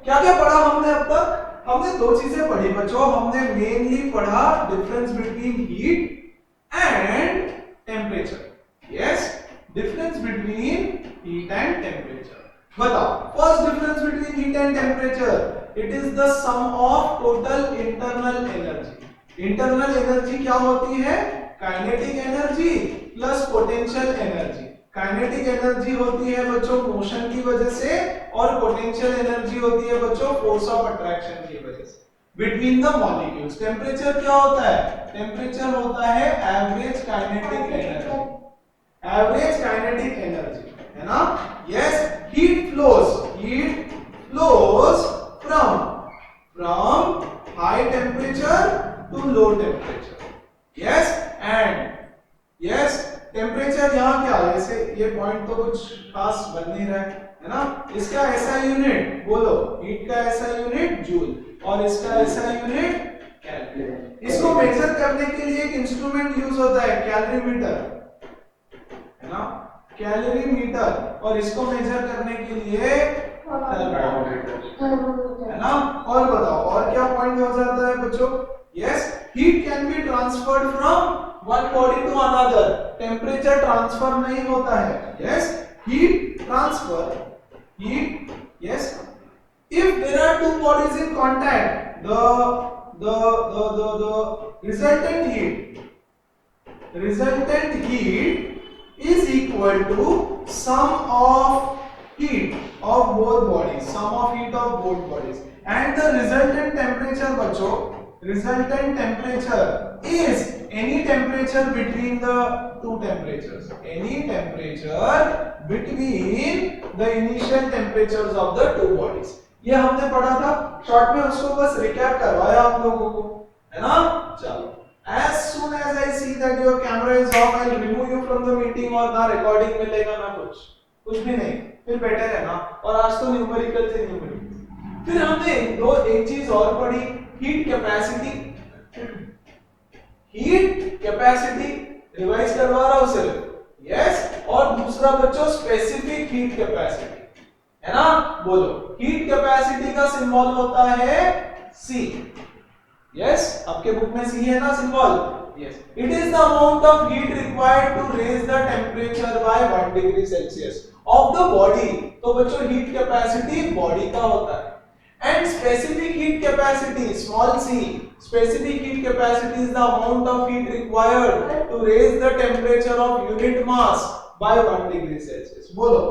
क्या क्या पढ़ा हमने अब तक? हमने दो चीजें पढ़ी बच्चों, हमने मेनली पढ़ा difference between heat and temperature. Yes, difference between heat and temperature. बताओ, first difference between heat and temperature, it is the sum of total internal energy. Internal energy क्या होती है? Kinetic energy plus potential energy. Kinetic energy होती है बच्चों motion की वजह से, और पोटेंशियल एनर्जी होती है बच्चों फोर्स ऑफ अट्रैक्शन की वजह से बिटवीन द मॉलिक्यूल्स। टेम्परेचर क्या होता है? टेम्परेचर होता है average kinetic energy, average kinetic energy, है ना? Yes, heat flows from high temperature to low temperature. Yes, and yes, temperature यहाँ क्या है? ऐसे ये पॉइंट तो कुछ खास बन नहीं रहा है ना? इसका ऐसा यूनिट बोलो, हीट का ऐसा यूनिट जूल, और इसका ऐसा यूनिट केल्विन। इसको मेजर करने के लिए एक इंस्ट्रूमेंट यूज होता है, कैलोरीमीटर, है ना? कैलोरीमीटर। और इसको मेजर करने के लिए थर्मोमीटर, है ना? और बताओ और क्या पॉइंट हो जाता है बच्चों? Yes, heat can be transferred from one body to another. Temperature transfer नहीं होता है। Yes, heat transfer, heat, yes, if there are two bodies in contact, the resultant heat is equal to sum of heat of both bodies, sum of heat of both bodies, and the resultant temperature बच्चों, resultant temperature is any temperature between the two temperatures, any temperature between the initial temperatures of the two bodies। ये हमने पढ़ा था short में, उसको बस recap करवाया आप लोगों को, है ना? चलो, as soon as I see that your camera is off, I'll remove you from the meeting, और ना रिकॉर्डिंग मिलेगा ना कुछ भी नहीं, फिर बेटर है ना? और आज तो न्यूमेरिकल से न्यूमेरिकल। फिर हमने एक चीज और पढ़ी, heat capacity. Heat capacity revise करवा रहा हूं सिर्फ, यस। और दूसरा बच्चों स्पेसिफिक हीट कैपेसिटी, है ना? बोलो, हीट कैपेसिटी का सिंबल होता है C। यस, आपके बुक में C है ना symbol? Yes, it is the amount of heat required to raise the temperature by 1 degree Celsius of the body. तो बच्चों हीट कैपेसिटी बॉडी का होता है। And specific heat capacity small c, specific heat capacity is the amount of heat required to raise the temperature of unit mass by 1 degree Celsius। बोलो,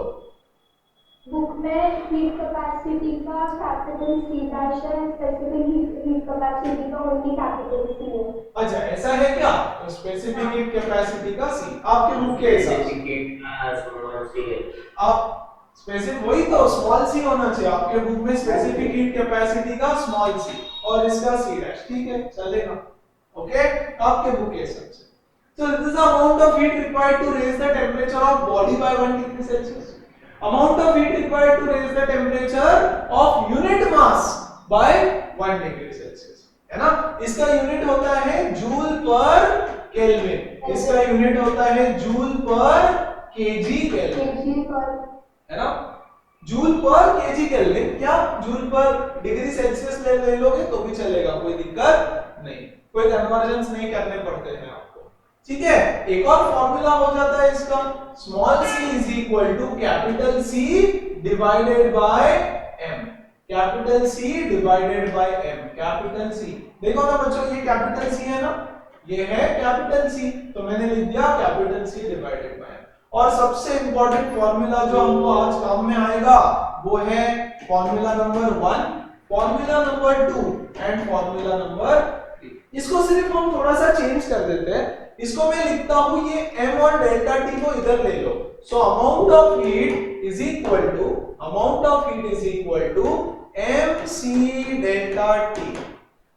book में heat capacity का capital C dash है, specific heat capacity का only capital C है। अच्छा ऐसा है क्या? तो स्पेसिफिक हीट कैपेसिटी का C आपके बुक के हिसाब से आप स्पेसिफिक वही तो स्मॉल c होना चाहिए आपके बुक में, स्पेसिफिक हीट कैपेसिटी का स्मॉल c और इसका c डैश, ठीक है चलेगा? ओके, आपके बुक के हिसाब से। So this is the amount of heat required to raise the temperature of body by 1 degree Celsius. Amount of heat required to raise the temperature of unit mass by 1 degree Celsius, है ना? इसका unit होता है joule per kelvin, इसका unit होता है joule per KG kelvin, है ना? जूल पर केजी केल्विन, क्या जूल पर डिग्री सेल्सियस ले लोगे तो भी चलेगा, कोई दिक्कत नहीं, कोई कन्वर्जन्स नहीं करने पड़ते हैं आपको, ठीक है? एक और फॉर्मूला हो जाता है इसका, small c is equal to capital C divided by m, capital C divided by m, capital C। देखो ना बच्चों, ये कैपिटल C है ना, ये है कैपिटल C, तो मैंने लिख दिया capital C divided by m। और सबसे इंपॉर्टेंट फॉर्मूला जो हमको आज काम में आएगा वो है formula number 1, formula number 2 and formula number 3। इसको सिर्फ हम थोड़ा सा चेंज कर देते हैं, इसको मैं लिखता हूं ये m और डेल्टा t को इधर ले लो। So amount of heat is equal to mc delta t।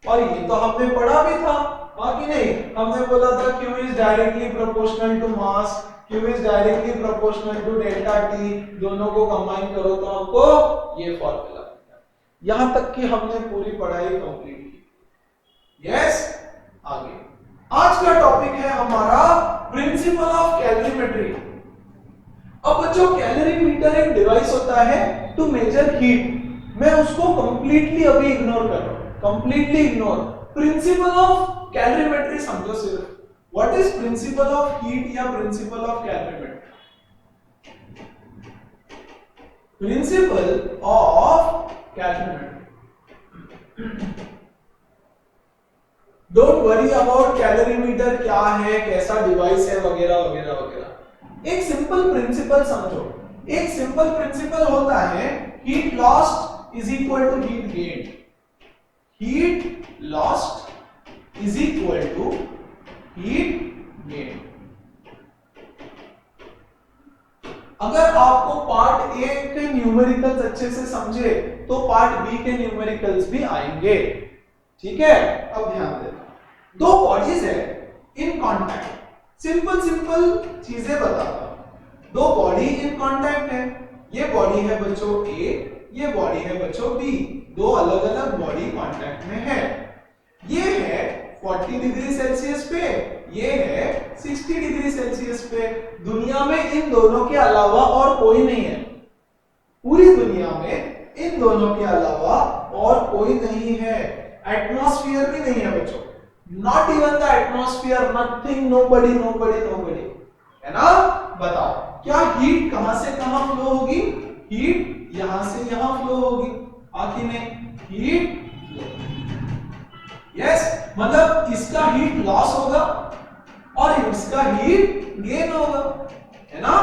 और ये तो हमने पढ़ा भी था, हाँ कि नहीं? हमने बोला था q is directly proportional to mass, Q is directly proportional to delta T, दोनों को कंबाइन करो तो आपको ये फॉर्मूला मिलता है। यहां तक कि हमने पूरी पढ़ाई कंप्लीट की। यस, आगे आज का टॉपिक है हमारा प्रिंसिपल ऑफ कैलोरीमेट्री। अब बच्चों कैलोरीमीटर एक डिवाइस होता है टू मेजर हीट, मैं उसको कंप्लीटली अभी इग्नोर कर रहा हूं, completely ignore. Principle of calorimetry समझो सिर्फ। What is principle of heat या principle of calorimetry? Principle of calorimetry. Don't worry about calorimeter क्या है, कैसा डिवाइस है, वगैरह वगैरह वगैरह। एक सिंपल प्रिंसिपल समझो। एक सिंपल प्रिंसिपल होता है heat lost is equal to heat gain. Heat lost is equal to heat gain. अगर आपको पार्ट ए के न्यूमेरिकल्स अच्छे से समझे तो पार्ट बी के न्यूमेरिकल्स भी आएंगे। ठीक है, अब ध्यान देना। दो बॉडीज है इन कांटेक्ट। सिंपल सिंपल चीजें बताता हूं। दो बॉडी इन कांटेक्ट है। ये बॉडी है बच्चों ए, ये बॉडी है बच्चों बी। दो अलग अलग बॉडी कांटेक्ट में है। ये है 40 डिग्री सेल्सियस पे, ये है 60 डिग्री सेल्सियस पे। दुनिया में इन दोनों के अलावा और कोई नहीं है। पूरी दुनिया में इन दोनों के अलावा और कोई नहीं है। एटमॉस्फेयर भी नहीं है बच्चों। Not even the atmosphere, nothing, nobody nobody nobody, है ना? बताओ क्या हीट कहां से कहां फ्लो होगी? हीट यहां से यहां फ्लो होगी, आखिर नहीं? हीट यस, मतलब इसका हीट लॉस होगा और इसका हीट गेन होगा, है ना?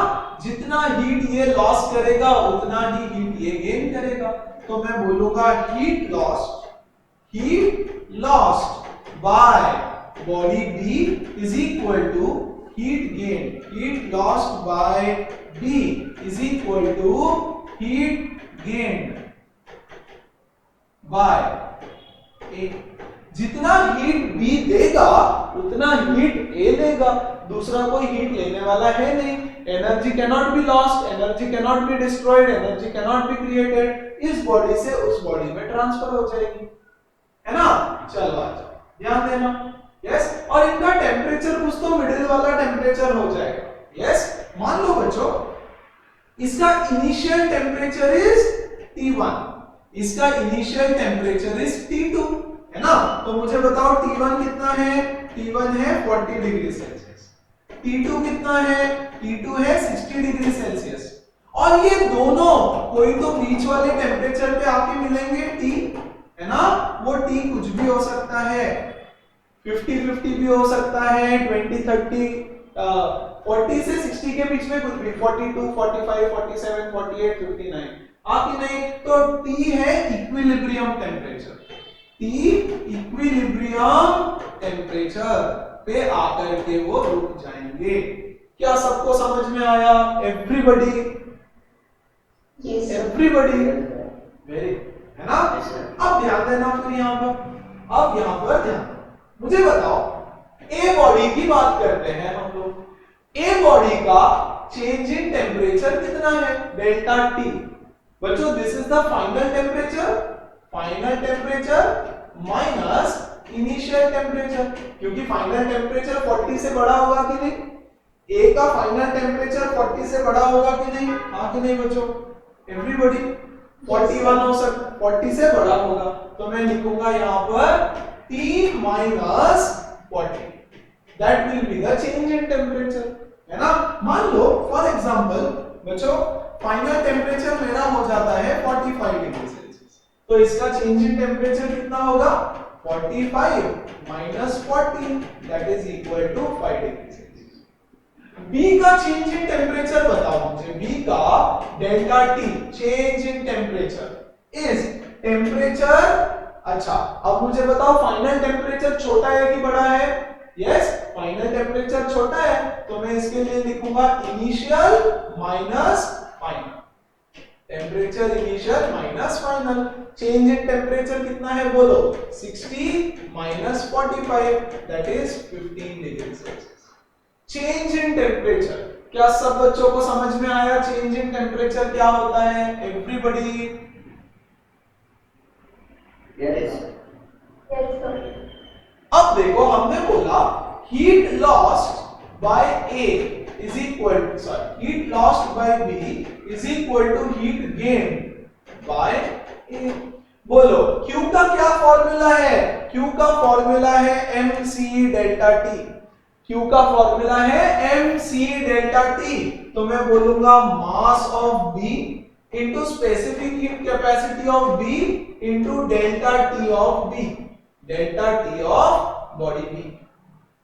जितना हीट ये लॉस करेगा उतना ही हीट ये गेन करेगा। तो मैं बोलूंगा heat lost by body B is equal to heat gain. Heat lost by B is equal to heat gain by A. जितना हीट बी देगा उतना हीट ए देगा। दूसरा कोई हीट लेने वाला है नहीं। Energy cannot be lost, energy cannot be destroyed, energy cannot be created. इस बॉडी से उस बॉडी में ट्रांसफर हो जाएगी, है ना? चलो आ जाओ, ध्यान देना। यस, और इनका टेम्परेचर कुछ तो मिडिल वाला टेम्परेचर हो जाएगा। यस, मान लो बच्चों इसका इनिशियल टेम्परेचर इज T1, इसका इनिशियल टेम्परेचर इज T2, है ना? तो मुझे बताओ T1 कितना है? T1 है 40 डिग्री सेल्सियस। T2 कितना है? T2 है 60 डिग्री सेल्सियस। और ये दोनों कोई तो बीच वाले टेम्परेचर पे आके मिलेंगे T, है ना? वो T कुछ भी हो सकता है, 50-50 भी हो सकता है, 20-30, 40 से 60 के बीच में कुछ भी, 42, 45, 47, 48, 59, आके नहीं? तो T है equilibrium temperature. T equilibrium temperature पे आकर के वो रुक जाएंगे। क्या सबको समझ में आया? एवरीबॉडी? यस एवरीबॉडी वेरी, है ना? अब ध्यान देना फिर यहाँ पर। अब यहाँ पर ध्यान, मुझे बताओ ए बॉडी की बात करते हैं हम लोग। ए बॉडी का चेंज इन टेम्परेचर कितना है? Delta T. बच्चों this is the final temperature minus initial temperature, क्योंकि फाइनल टेम्परेचर 40 से बड़ा होगा कि नहीं? ए का फाइनल टेम्परेचर 40 से बड़ा होगा कि नहीं? हाँ कि नहीं बच्चों? एवरीबॉडी 41 हो सकता, 40 से बड़ा होगा। तो मैं लिखूंगा यहाँ पर T minus 40, that will be the change in temperature, है ना? मान लो फॉर एग्जांपल बच्चों फाइनल टेम्परेचर मेरा हो जाता है 45 डिग्री सेल्सियस, तो इसका चेंज इन टेम्परेचर कितना होगा? 45 minus 40, that is equal to 5 degree Celsius. B का चेंज इन टेम्परेचर बताओ मुझे। B का delta T change in temperature is temperature. अच्छा, अब मुझे बताओ फाइनल टेम्परेचर छोटा है कि बड़ा है? यस, फाइनल टेम्परेचर छोटा है, तो मैं इसके लिए लिखूंगा initial minus final. Temperature initial minus final. Change in temperature कितना है बोलो? 60 minus 45, that is 15 degree Celsius. Change in temperature, क्या सब बच्चों को समझ में आया चेंज इन टेम्परेचर क्या होता है? एवरीबॉडी? Yes sir. अब देखो हमने बोला heat lost by A is equal to, sorry, heat lost by B is equal to heat gain by A. बोलो Q का क्या फॉर्मूला है? Q का फॉर्मूला है mc डेल्टा T। Q का फॉर्मूला है mc डेल्टा T। तो मैं बोलूंगा mass of B into specific heat capacity of B into delta T of B, delta T of body B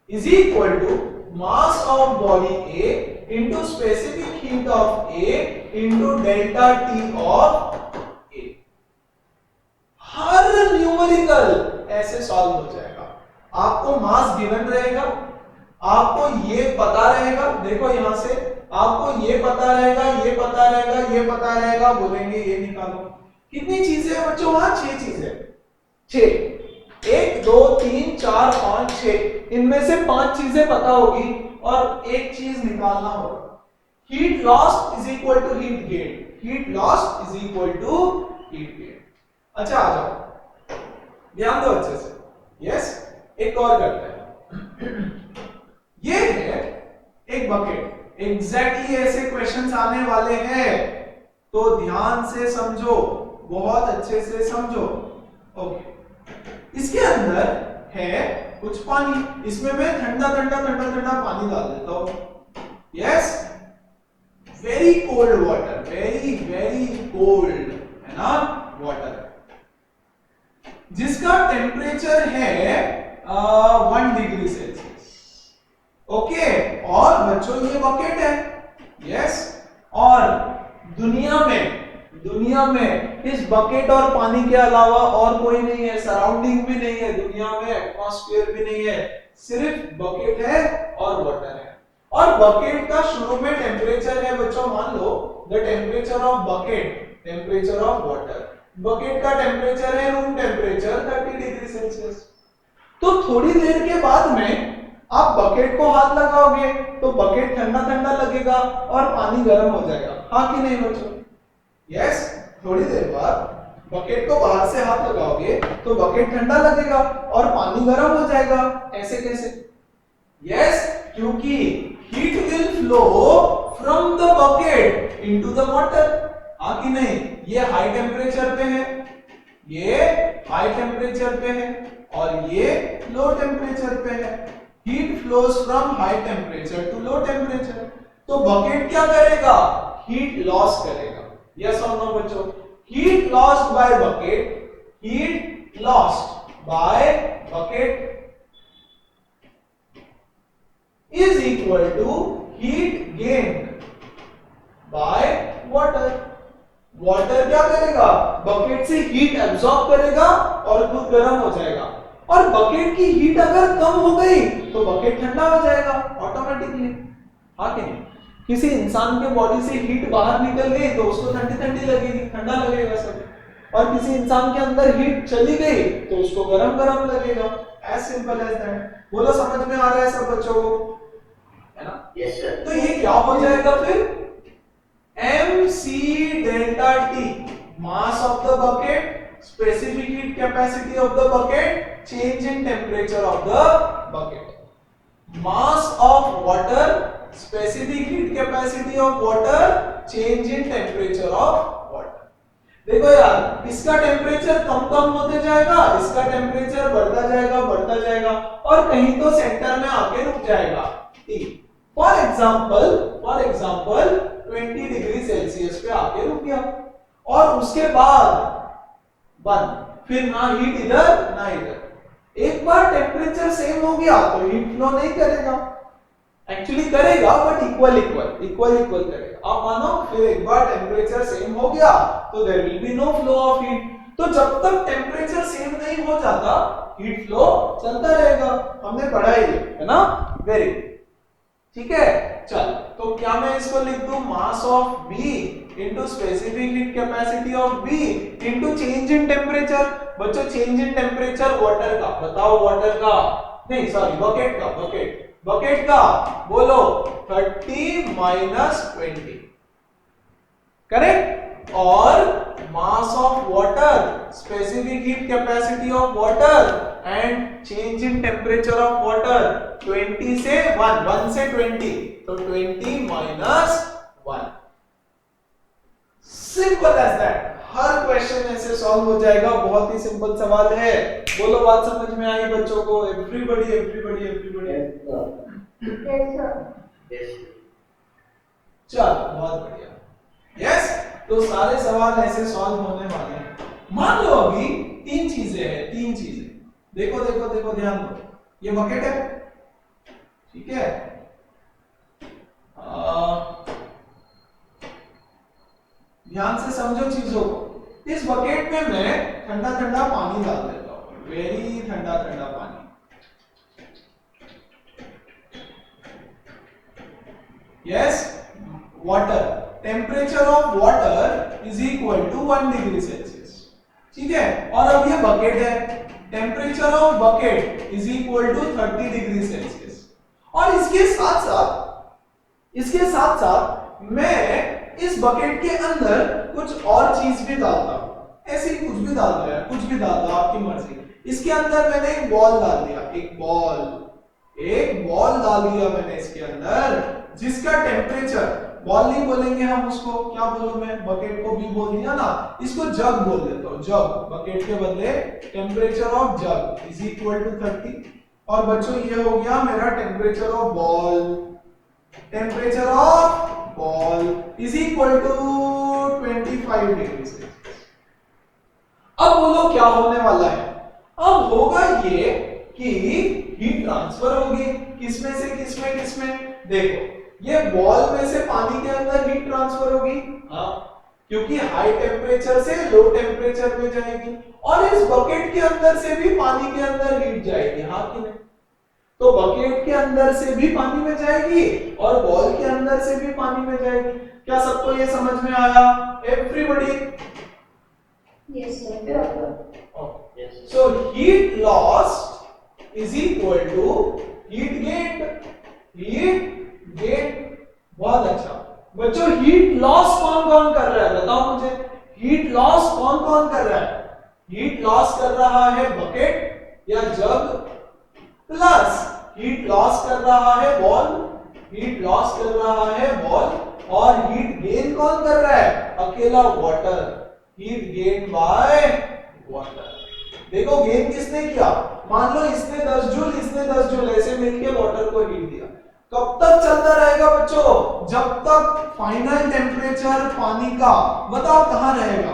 is equal to mass of body A into specific heat of A into delta T of A। Her numerical ऐसे solve हो जाएगा। आपको mass given रहेगा, आपको ये पता रहेगा, देखो यहां से आपको ये पता रहेगा, ये पता रहेगा, ये पता रहेगा, बोलेंगे ये निकालो। कितनी चीजें हैं बच्चों? वहां 6 चीजें, 6, 1 2 3 4 5 6, इनमें से 5 चीजें पता होगी और एक चीज निकालना होगा। Heat lost is equal to heat gain, heat lost is equal to heat gain. अच्छा आ जाओ, ध्यान दो अच्छे से। यस, एक और करते हैं। ये है एक बकेट, एग्जैक्टली ऐसे क्वेश्चंस आने वाले हैं, तो ध्यान से समझो, बहुत अच्छे से समझो। ओके, इसके अंदर है कुछ पानी, इसमें मैं ठंडा ठंडा ठंडा ठंडा पानी डाल देता हूं। Yes, very cold water, very very cold है ना वाटर, जिसका टेम्परेचर है 1 डिग्री सेल्सियस। ओके, और बच्चों ये बकेट है। यस, और दुनिया में इस बकेट और पानी के अलावा और कोई नहीं है, सराउंडिंग भी नहीं है, दुनिया में एटमॉस्फेयर भी नहीं है, सिर्फ बकेट है और वाटर है। और बकेट का शुरू में टेम्परेचर है बच्चों, मान लो the temperature of bucket, temperature of water, bucket का टेम्परेचर है रूम टेम्परेचर 30 डिग्री सेल्सियस। तो थोड़ी देर के बाद में आप बकेट को हाथ लगाओगे तो बकेट ठंडा ठंडा लगेगा और पानी गर्म हो जाएगा, हाँ कि नहीं बच्चों? यस, थोड़ी देर बाद बकेट को बाहर से हाथ लगाओगे तो बकेट ठंडा लगेगा और पानी गर्म हो जाएगा। ऐसे कैसे? यस, क्योंकि heat will flow from the bucket into the water, हाँ कि नहीं? ये हाई टेम्परेचर पे है, ये हाई टेम्परेचर पे है और ये लो टेम्परेचर पे है। Heat flows from high temperature to low temperature, तो बकेट क्या करेगा? हीट लॉस करेगा। यस और नो बच्चों? Heat lost by bucket, heat lost by bucket is equal to heat gained by water। Water क्या करेगा? बकेट से हीट एब्सॉर्ब करेगा और खुद गर्म हो जाएगा। और बकेट की हीट अगर कम हो गई तो बकेट ठंडा हो जाएगा ऑटोमेटिकली, हाँ कि नहीं? किसी इंसान के बॉडी से हीट बाहर निकल गई तो उसको ठंडी ठंडी लगेगी, ठंडा लगेगा सब। और किसी इंसान के अंदर हीट चली गई तो उसको गरम गरम लगेगा। As simple as that. बोलो समझ में आ रहा है सब बच्चों को? है ना? Yes sir. तो ये क्या हो जाएगा फिर? mc delta T, mass of the bucket, specific heat capacity of the bucket, change in temperature of the bucket. Mass of water, specific heat capacity of water, change in temperature of water. देखो यार, इसका temperature कम होते जाएगा, इसका temperature बढ़ता जाएगा और कहीं तो सेंटर में आके रुक जाएगा T। For example 20 degree Celsius पे आके रुक गया और उसके बाद बंद, फिर ना हीट इधर ना इधर। एक बार टेम्परेचर सेम हो गया तो हीट फ्लो नहीं करेगा, एक्चुअली करेगा बट इक्वल करेगा। आप मानो फिर एक बार टेम्परेचर सेम हो गया तो there will be no flow of heat. तो जब तक टेम्परेचर सेम नहीं हो जाता हीट फ्लो चलता रहेगा। हमने पढ़ा है ना? वेरी ठीक है। चल, तो क्या मैं इसको लिख दूं? Mass of B into specific heat capacity of B into change in temperature. बच्चों चेंज इन टेम्परेचर वाटर का बताओ, वाटर का नहीं सॉरी बकेट का, बकेट का बोलो 30 माइनस 20, करेक्ट? और mass of water, specific heat capacity of water and change in temperature of water 20 से 1 से 20, तो 20 माइनस 1। Simple as that. हर क्वेश्चन ऐसे सॉल्व हो जाएगा, बहुत ही सिंपल सवाल है। बोलो बात समझ में आई बच्चों को? Everybody everybody everybody yes sir. चल बहुत बढ़िया। यस, तो सारे सवाल ऐसे सॉल्व होने वाले हैं। मान लो अभी तीन चीजें हैं, तीन चीजें। देखो देखो देखो, ध्यान दो। ये बकेट है, ठीक है? ध्यान से समझो चीजों को। इस बकेट में मैं ठंडा ठंडा पानी डाल देता हूं, वेरी ठंडा ठंडा पानी। Yes, water, temperature of water is equal to 1 degree Celsius, ठीक है? और अब ये बकेट है, temperature of bucket is equal to 30 degree Celsius. और इसके साथ साथ मैं इस बकेट के अंदर कुछ और चीज भी डालता हूं। ऐसे ही कुछ भी डाल दो यार, कुछ भी डाल दो, आपकी मर्जी। इसके अंदर मैंने एक बॉल डाल दिया, एक बॉल डाल दिया मैंने इसके अंदर, जिसका टेम्परेचर, बॉल नहीं बोलेंगे हम उसको, क्या बोलूं मैं? बकेट को भी बोल दिया ना, इसको जग बोल देता हूं, जग। बकेट के बदले temperature of jug is equal to 30। और बच्चों ये हो गया मेरा temperature of ball. Temperature of ball is equal to 25 degree Celsius. अब बोलो क्या होने वाला है? अब होगा ये कि हीट ट्रांसफर होगी, किसमें से किसमें? देखो, ये बॉल में से पानी के अंदर हीट ट्रांसफर होगी, हाँ, क्योंकि हाई टेम्परेचर से लो टेम्परेचर में जाएगी। और इस बकेट के अंदर से भी पानी के अंदर हीट जाएगी, हाँ कि नहीं? तो बकेट के अंदर से भी पानी में जाएगी और बॉल के अंदर से भी पानी में जाएगी। क्या सबको ये समझ में आया? Everybody? Yes sir. So heat lost is equal to heat gained. बहुत अच्छा बच्चों, हीट लॉस कौन कौन कर रहा है बताओ मुझे? हीट लॉस कौन कौन कर रहा है? हीट लॉस कर रहा है बकेट या जग, प्लस हीट लॉस कर रहा है बॉल, और हीट गेन कौन कर रहा है? अकेला water. Heat gain by water. देखो गेन किसने किया? मान लो इसने 10 जूल, इसने 10 जूल, ऐसे मिलके वाटर को हीट दिया। कब तक चलता रहेगा बच्चों? जब तक फाइनल टेम्परेचर पानी का, बताओ कहां रहेगा?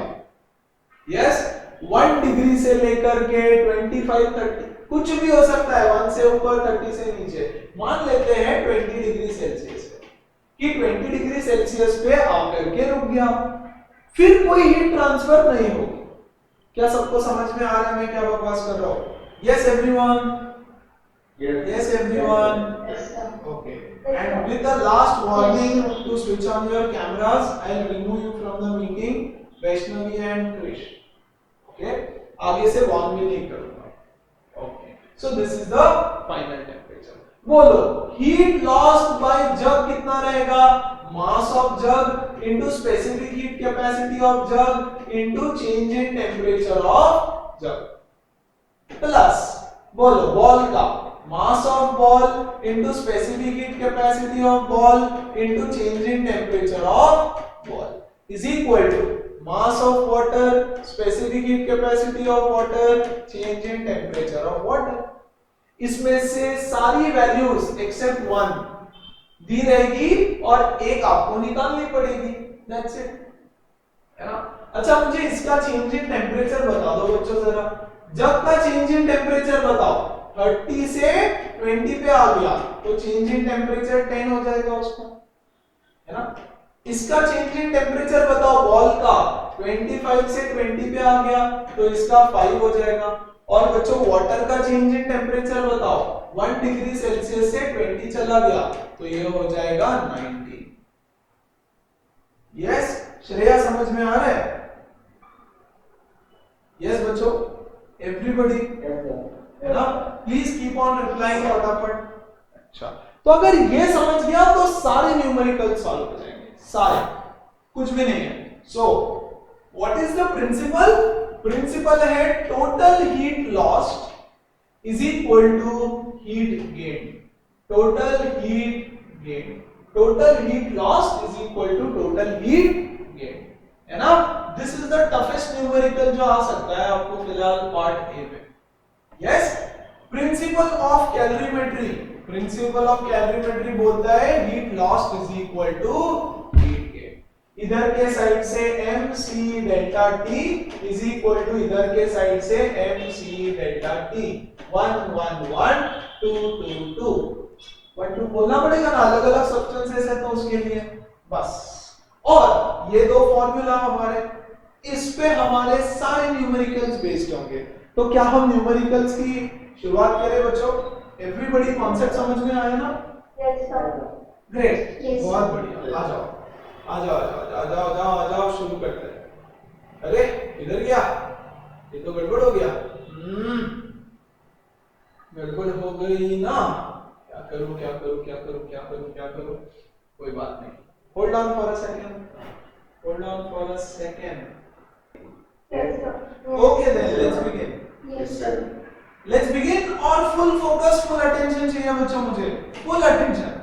यस, 1 डिग्री से लेकर के 25 30, कुछ भी हो सकता है, 1 से ऊपर 30 से नीचे। मान लेते हैं 20 डिग्री सेल्सियस कि 20 डिग्री सेल्सियस पे आकर के रुक गया, फिर कोई हीट ट्रांसफर नहीं होगी। क्या सबको समझ में आ रहा है मैं क्या बकवास कर रहा हूं? Yes everyone? Yes everyone? Okay. And with the last warning to switch on your cameras, I'll remove you from the meeting, Vaishnavi and Krish. Okay? आगे से warn भी नहीं करूँगा. Okay. So this is the final temperature. बोलो, heat lost by jug कितना रहेगा? Mass of jug into specific heat capacity of jug into change in temperature of jug. Plus, बोलो ball का mass of ball into specific heat capacity of ball into change in temperature of ball is equal to mass of water, specific heat capacity of water, change in temperature of water. इसमें से सारी values accept 1 दी रहेगी और एक आपको निकालनी पड़ेगी। That's it. है ना? अच्छा मुझे इसका चेंज इन टेम्परेचर बता दो बच्चों जरा। जब का चेंज इन टेम्परेचर बताओ। 30 से 20 पे आ गया तो चेंज इन टेम्परेचर 10 हो जाएगा उसका, है ना? इसका चेंज इन टेम्परेचर बताओ बॉल का, 25 से 20 पे आ गया तो इसका 5 हो जाएगा। और बच्चों वाटर का चेंज इन टेम्परेचर बताओ, 1 डिग्री सेल्सियस से 20 चला गया तो ये हो जाएगा 90। यस श्रेया समझ में आ रहा है? यस बच्चों एवरीबॉडी? है ना? प्लीज कीप ऑन रिप्लाइंग फटाफट। अच्छा तो अगर ये समझ गया तो सारे न्यूमेरिकल सॉल्व हो जाएंगे, सारे, कुछ भी नहीं है। So what is the principle? Principle है total heat lost is equal to heat gain. Total heat gain, total heat lost is equal to total heat gain, है ना। This is the toughest numerical जो आ सकता है आपको फिलहाल part A में। Yes, principle of calorimetry, principle of calorimetry बोलता है heat lost is equal to heat gain. इधर के साइड से mc delta t is equal to इधर के साइड से mc डेल्टा t, 1 1 1 2 2 2 1 2 बोलना पड़ेगा ना, अलग अलग सब्सटेंसेस है तो उसके लिए बस। और ये दो फॉर्मूला हमारे, इस पे हमारे सारे न्यूमेरिकल्स बेस्ड होंगे। तो क्या हम न्यूमेरिकल्स की शुरुआत करें बच्चों? एवरीबॉडी कॉन्सेप्ट समझ में आया ना? Yes sir. Great, Yes. बहुत बढ़िया। आ जाओ आ जाओ आ जाओ आ जाओ आ जाओ, शुरू करते हैं। अरे इधर गया, ये तो गड़बड़ हो गया। गड़बड़ हो गई ना, क्या करूं क्या करूं क्या करूं क्या करूं क्या करूं, कोई बात नहीं। Hold on for a second, hold on for a second. Yes sir. Okay then let's begin. Yes sir. Let's begin. और फुल फोकस, फुल अटेंशन चाहिए बच्चों मुझे, full attention.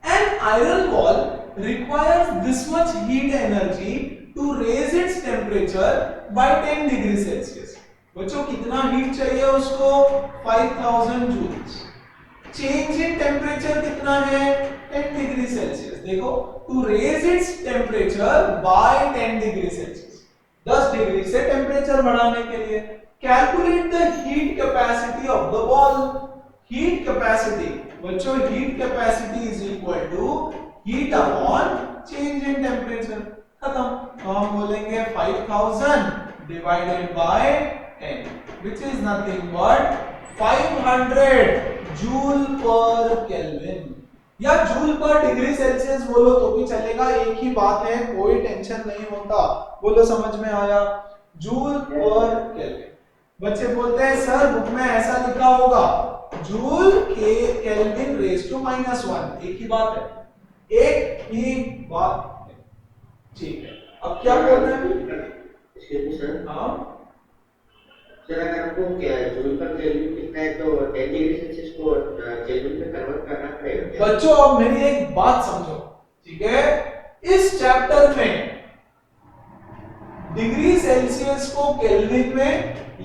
An iron ball requires this much heat energy to raise its temperature by 10 degree Celsius. बच्चों कितना heat चाहिए उसको? 5000 joules. Change in temperature कितना है? 10 डिग्री सेल्सियस। देखो, to raise its temperature by 10 degree Celsius, 10 degree से temperature बढ़ाने के लिए। Calculate the heat capacity of the ball. Heat capacity बच्चों, heat capacity is equal to heat upon change in temperature. खत्म। तो हम बोलेंगे 5000 divided by 10 which is nothing but 500 joule per kelvin, या जूल पर डिग्री सेल्सियस बोलो तो भी चलेगा, एक ही बात है, कोई टेंशन नहीं होता। बोलो समझ में आया? Joule per kelvin. बच्चे बोलते हैं सर बुक में ऐसा लिखा होगा जूल के केल्विन रेज़ टू -1, एक ही बात है, एक ही बात है। ठीक है, अब क्या बोल रहे हैं? सर हाँ सर, अगर हमको क्या जूल पर केल्विन कितना है तो 10 डिग्री सेल्सियस को केल्विन में कन्वर्ट करना पड़ेगा। बच्चों अब मेरी एक बात समझो, ठीक है? इस चैप्टर में डिग्री सेल्सियस को केल्विन में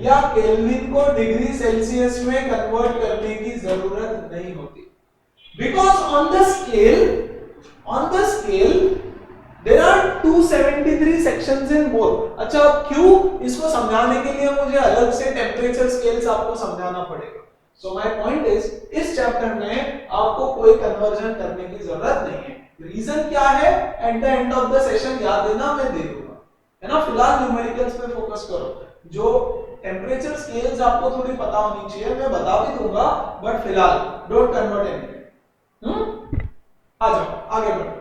या केल्विन को डिग्री सेल्सियस में कन्वर्ट करने की जरूरत नहीं होती, because on the scale there are 273 sections in both. अच्छा, क्यों? इसको समझाने के लिए मुझे अलग से टेम्परेचर स्केल्स आपको समझाना पड़ेगा। सो माय पॉइंट इज, इस चैप्टर में आपको कोई कन्वर्जन करने की जरूरत नहीं है। रीजन क्या है? At the end of the session याद देना, मैं दे दूंगा, है ना। फिलहाल न्यूमेरिकल्स पे फोकस करो। जो टेम्परेचर स्केल्स आपको थोड़ी पता होनी चाहिए, मैं बता भी दूंगा, बट फिलहाल डोंट कन्वर्ट एनीथिंग। आ जाओ आगे बढ़ो।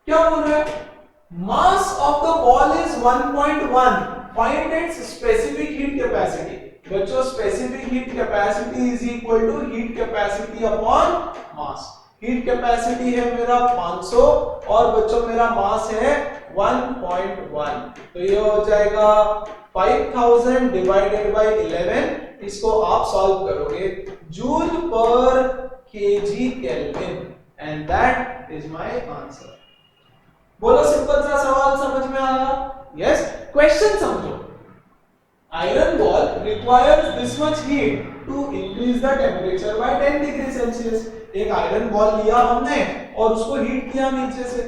क्या बोल रहे हैं? Mass of the ball is 1.1, find its specific heat capacity. बच्चों, specific heat capacity is equal to heat capacity upon mass. Heat capacity है मेरा 500 और बच्चों मेरा मास है 1.1, तो ये हो जाएगा 5000 डिवाइडेड बाय 11। इसको आप सॉल्व करोगे, joule per KG kelvin, and that is my answer. बोलो सिंपल सा सवाल समझ में आया? यस। क्वेश्चन समझो। Iron ball requires this much heat to increase the temperature by 10 degree Celsius. एक आयरन बॉल लिया हमने और उसको हीट किया नीचे से,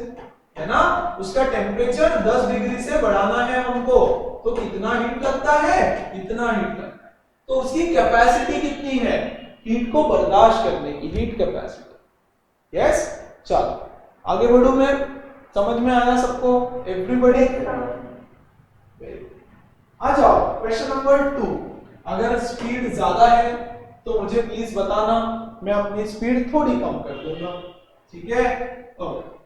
है ना। उसका टेम्परेचर 10 डिग्री से बढ़ाना है हमको, तो कितना हीट लगता है? इतना हीट लगता है। तो उसकी कैपेसिटी कितनी है हीट को बर्दाश्त करने की? Heat capacity. यस, चलो आगे बढ़ूं मैं। समझ में आया सबको? एवरीबॉडी? आ जाओ क्वेश्चन नंबर 2। अगर स्पीड ज्यादा है तो मुझे प्लीज बताना, मैं अपनी स्पीड थोड़ी कम कर दूंगा, ठीक है? Okay.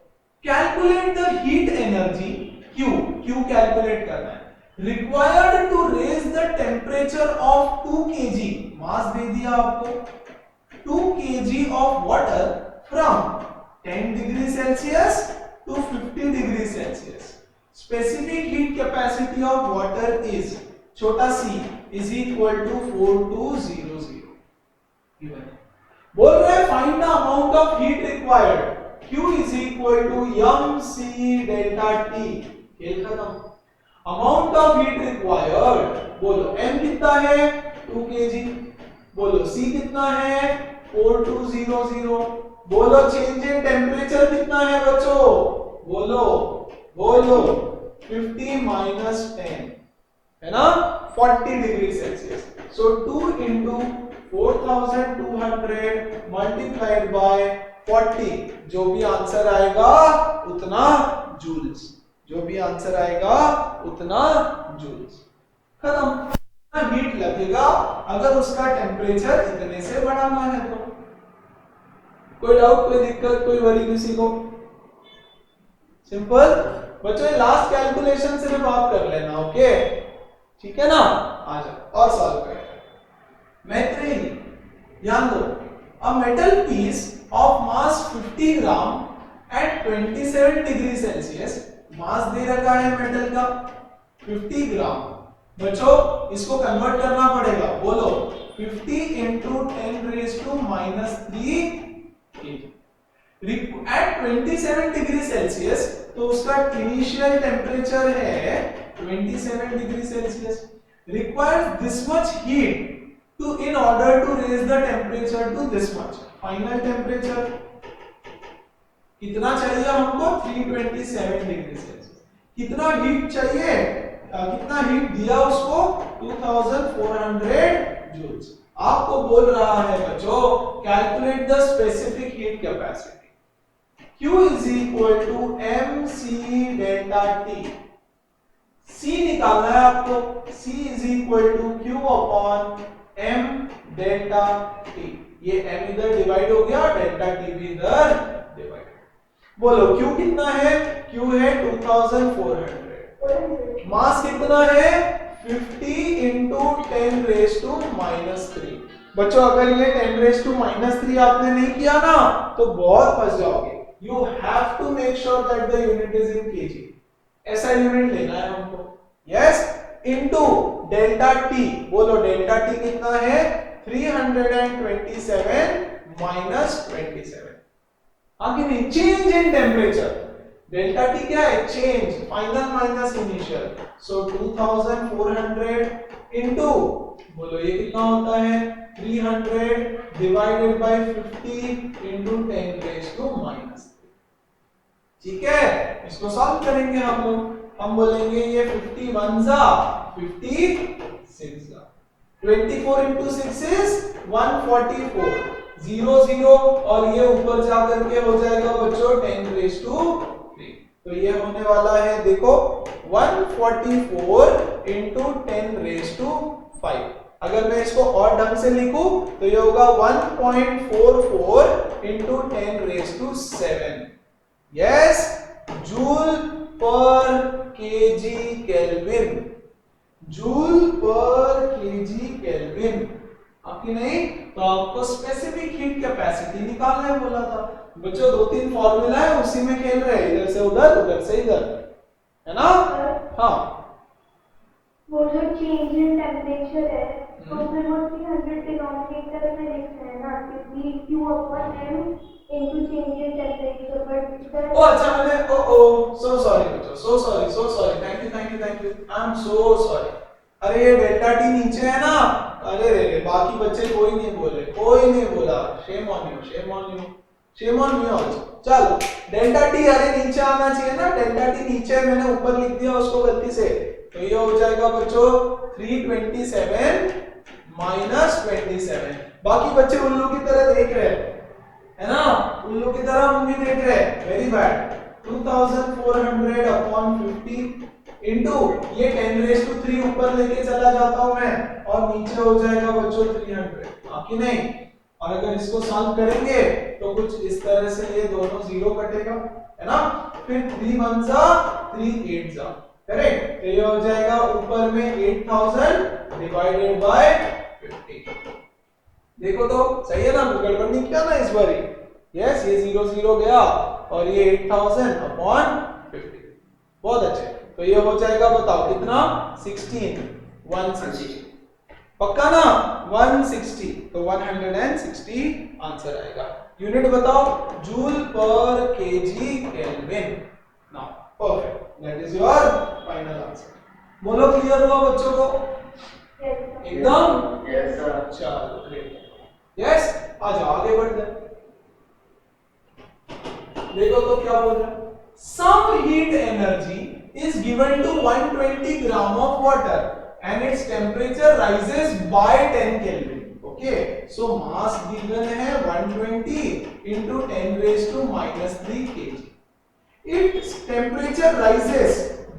Calculate the heat energy Q, Q calculate करना है, required to raise the temperature of 2 kg, mass दे दिया आपको, 2 kg of water from 10 degree Celsius to 50 degree Celsius. Specific heat capacity of water is छोटा c is equal to 4200. Given. बोल रहे हैं find the amount of heat required. Q is equal to mc delta t. खेल खत्म। Amount of heat required, बोलो m कितना है 2 kg, बोलो c कितना है 4200, बोलो चेंज इन टेम्परेचर कितना है बच्चों, बोलो बोलो 50 माइनस 10 है ना 40 degree Celsius. So 2 into 4200 multiplied by 40, जो भी आंसर आएगा उतना जूल्स, जो भी आंसर आएगा उतना जूल्स। खत्म। हीट लगेगा अगर उसका टेम्परेचर इतने से बढ़ाना है तो। कोई डाउट, कोई दिक्कत, कोई वरी किसी को? सिंपल बच्चों, लास्ट कैलकुलेशन सिर्फ आप कर लेना, ओके ठीक है ना। आ जाओ और सॉल्व करें। मैत्री ध्यान दो, a metal piece of mass 50 gram at 27 degree Celsius, mass दे रखा है मेटल का 50 ग्राम। बच्चों इसको कन्वर्ट करना पड़ेगा, बोलो 50 into 10 raised to -3 at 27 degree Celsius, तो उसका इनिशियल टेम्परेचर है 27 degree Celsius, requires this much heat to in order to raise the temperature to this much. Final temperature कितना चाहिए हमको 327 डिग्री सेल्सियस। कितना हीट चाहिए, कितना हीट दिया उसको 2400 जूल्स। आपको बोल रहा है बच्चों calculate the specific heat capacity, Q is equal to mc delta T। C निकालना है आपको, C is equal to Q upon m delta T। ये m इधर डिवाइड हो गया, डेल्टा T भी इधर डिवाइड। बोलो Q कितना है, Q है 2400, मास कितना है 50 into 10 raised to -3। बच्चों अगर ये 10 raised to -3 आपने नहीं किया ना तो बहुत फंस जाओगे। You have to make sure that the unit is in kg, ऐसा यूनिट लेना है हमको। yes into डेल्टा t, बोलो डेल्टा t कितना है 327 minus 27, आगे नहीं, change in temperature. Delta t क्या है, चेंज, फाइनल माइनस इनिशियल। सो 2400 into, बोलो ये कितना होता है 300 divided by 50 into 10 raised to -3। ठीक है, इसको सॉल्व करेंगे हम लोग। हम बोलेंगे ये 51 जा 56 जा, 24 into 6 is 144, 0 0 और ये ऊपर जाकर के हो जाएगा बच्चों 10 raised to 3। तो ये होने वाला है देखो 144 into 10 raised to 5। अगर मैं इसको और ढंग से लिखूं तो ये होगा 1.44 into 10 raised to 7। Yes, joule per KG kelvin, joule per KG kelvin. आपकी नहीं तो आपको स्पेसिफिक हीट कैपेसिटी निकालना है बोला था बच्चों। 2-3 फॉर्मूला है उसी में खेल रहे हैं, इधर से उधर उधर से इधर, है ना। हाँ, वो जो चेंज इन टेम्परेचर है तो फिर वो 300 डिनोमिनेटर में लिखना है ना, क्योंकि Q upon m into change in temperature। but ओ अच्छा मैंने ओ सो सॉरी बच्चों, so sorry, thank you, I am so sorry. अरे ये डेल्टा टी नीचे है ना, अरे रे बाकी बच्चे कोई नहीं बोला, शेम ऑन मी ऑल्सो। चलो डेल्टा टी अरे नीचे आना चाहिए ना, डेल्टा टी नीचे मैंने ऊपर लिख दिया उसको गलती से, तो ये हो जाएगा बच्चों 327 minus 27। बाकी बच्चे उल्लू की तरह देख रहे हैं, है ना, उल्लू की तरह मूवी देख रहे हैं, वेरी बैड। 2400 अपॉन 50 इनटू ये 10 raised to 3 ऊपर लेके चला जाता हूं मैं और नीचे हो जाएगा बच्चों 300, बाकी नहीं। और अगर इसको सॉल्व करेंगे तो कुछ इस तरह से ये दोनों जीरो कटेगा, है ना। फिर 3 1 जा 3 8 जा, करेक्ट। तो ये हो जाएगा ऊपर में 8000 डिवाइडेड बाय 50। देखो तो सही है ना, गड़बड़ नहीं किया ना इस बार। यस, ये 0 0 गया और ये 8000 अपॉन 50, बहुत अच्छे। तो ये हो जाएगा बताओ कितना 16 160, पक्का ना 160, तो 160 आंसर आएगा। यूनिट बताओ joule per KG kelvin. Now perfect, that is your final answer. बोलो क्लियर हुआ बच्चों को? Yes, sir. एकदम यस सर। चलो ग्रेट। यस, आ जाओ आगे बढ़ते हैं। देखो तो क्या बोल रहा है, some heat energy is given to 120 gram of water and its temperature rises by 10 Kelvin. Okay, so mass given है 120 into 10 raised to minus 3 kg. Its temperature rises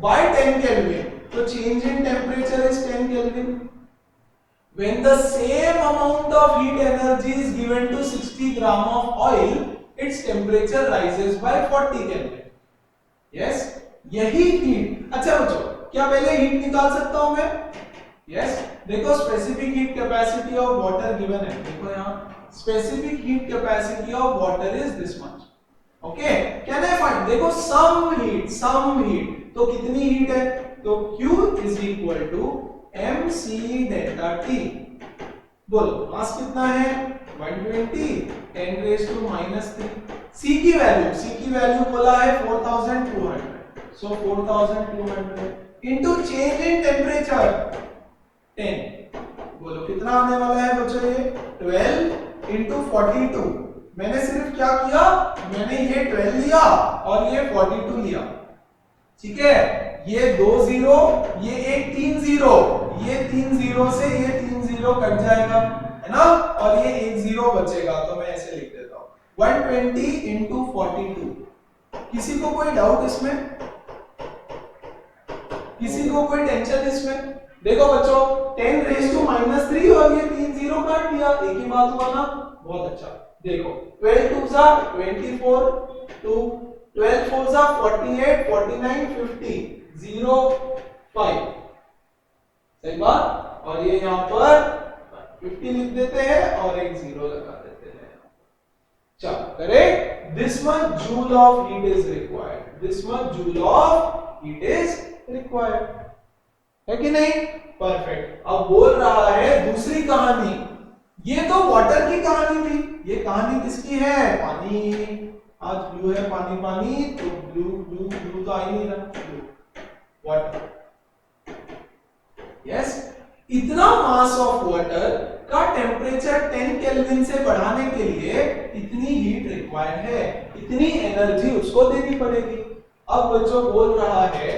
by 10 Kelvin. So change in temperature is 10 Kelvin. When the same amount of heat energy is given to 60 gram of oil, its temperature rises by 40 Kelvin. Yes, यही heat. अच्छा बच्चों, क्या पहले heat निकाल सकता हूं मैं? Yes, देखो specific heat capacity of water given है। देखो यहाँ specific heat capacity of water is this much. Okay, can I find? देखो सम हीट, तो कितनी हीट है? तो Q is equal to mc delta T। बोलो मास कितना है? 120 10 रेज़ टू -3। C की वैल्यू बोला है 4200, so 4200 into change in temperature 10। बोलो कितना आने वाला है बच्चों? ये 12 इनटू 42। मैंने सिर्फ क्या किया, मैंने ये 12 लिया और ये 42 लिया, ठीक है? ये 2 0, ये एक 3 0, ये 3 0 से ये 3 0 कट जाएगा, है ना? और ये 1 0 बचेगा, तो मैं ऐसे लिख देता हूं 120 इंटू 42। किसी को कोई डाउट इसमें? किसी को कोई टेंशन इसमें? देखो बच्चों 10 रेज़ टू -3 और ये 3 0 काट दिया, एक ही बात हुआ ना? बहुत अच्छा। देखो 12 2 जा 24, 2 12 4 जा 48, 49 50 0 5, सही बात। और ये यहाँ पर 50 लिख देते हैं और एक 0 लगा देते हैं। चलो correct. This much joule of heat is required, this much joule of heat is required, है कि नहीं? परफेक्ट। अब बोल रहा है दूसरी कहानी। ये तो वाटर की कहानी थी, ये कहानी किसकी है? पानी। आज ब्लू है पानी पानी, तो ब्लू तो आ ही नहीं रहा, ब्लू वाटर। यस, इतना मास ऑफ वाटर का टेम्परेचर 10 केल्विन से बढ़ाने के लिए इतनी हीट रिक्वायर्ड है, इतनी एनर्जी उसको देनी पड़ेगी। अब बच्चों बोल रहा है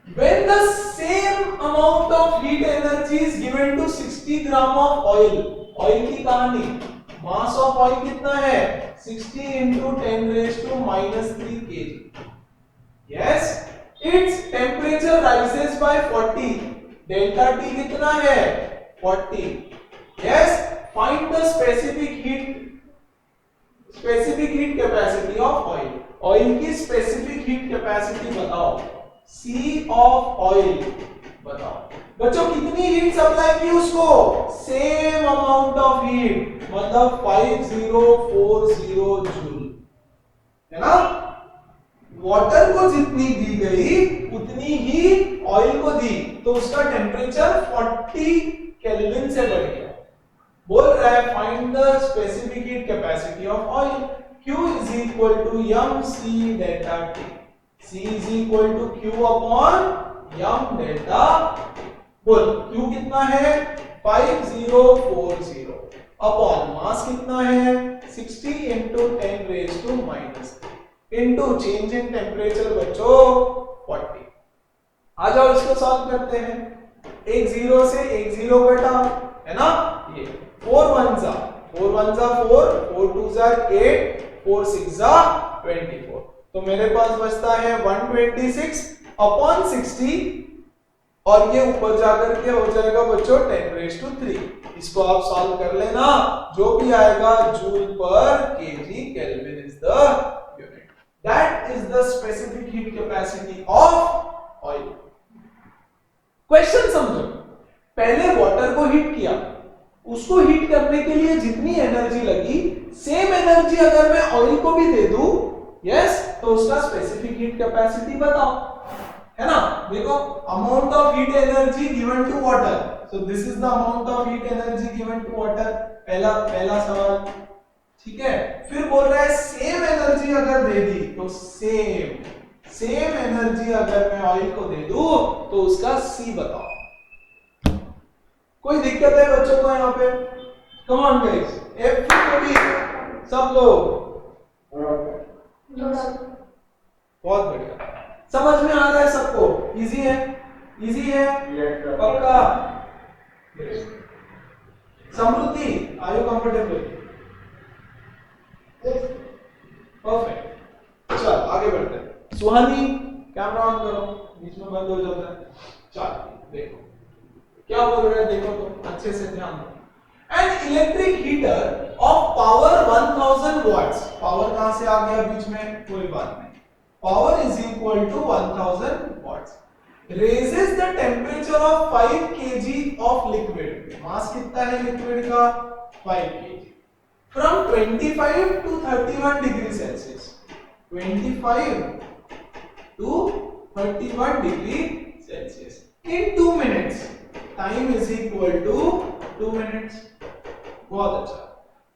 when the same amount of heat energy is given to 60 gram of oil, oil की कहानी, मास ऑफ ऑयल कितना है? 60 into 10 raised to -3 kg. Yes, its temperature rises by 40. Delta T कितना है? 40. Yes, find the specific heat capacity of oil. Oil की specific heat capacity बताओ। C of oil बताओ। बच्चों कितनी हीट सप्लाई की उसको? सेम अमाउंट ऑफ हीट, मतलब 5040 जूल, है ना? वाटर को जितनी दी गई उतनी ही ऑयल को दी, तो उसका टेम्परेचर 40 केल्विन से बढ़ गया। बोल रहा है find the specific heat capacity of oil. Q is equal to mc delta T. C is equal to Q upon m delta। बोल Q कितना है? 5040 अपॉन मास कितना है? 60 into 10 raised to -3 into change in temperature बच्चों 40। आ जाओ इसको solve करते हैं। एक 0 से एक 0 घटा, है ना? ये 4 1 जा 4 4, 4 2 जा 8, 4 6 जा 24। तो मेरे पास बचता है 126 अपॉन 60 और ये ऊपर जाकर के हो जाएगा बच्चों 10 रेज़ टू 3। इसको आप सॉल्व कर लेना, जो भी आएगा joule per KG kelvin is the unit. That is the specific heat capacity of oil. Question समझो, पहले वाटर को हीट किया, उसको हीट करने के लिए जितनी एनर्जी लगी, सेम एनर्जी अगर मैं ऑयल को भी दे दूं, यस, तो उसका स्पेसिफिक हीट कैपेसिटी बताओ, है ना? देखो amount of heat energy given to water, so this is the amount of heat energy given to water. पहला सवाल, ठीक है। फिर बोल रहा है सेम एनर्जी अगर दे दी तो सेम एनर्जी अगर मैं ऑयल को दे दूं तो उसका C बताओ। कोई दिक्कत है बच्चों को यहाँ पे? कम ऑन गाइस, F को भी सब लोग बहुत बढ़िया, समझ में आ रहा है सबको? इजी है, इजी है, पक्का? समृद्धि, आर यू कंफर्टेबल? परफेक्ट, चल आगे बढ़ते हैं। सुहानी कैमरा ऑन करो, बीच में बंद हो जाता है। चल देखो क्या बोल रहे हैं, देखो तो अच्छे से ध्यान दो। An electric heater of power 1000 watts, power कहां से आ गया बीच में, कोई बात नहीं, power is equal to 1000 watts, raises the temperature of 5 kg of liquid, mass कितना है लिक्विड का, 5 kg, from 25 to 31 degree Celsius, 25 to 31 degree Celsius in 2 minutes, time is equal to 2 minutes। बहुत अच्छा।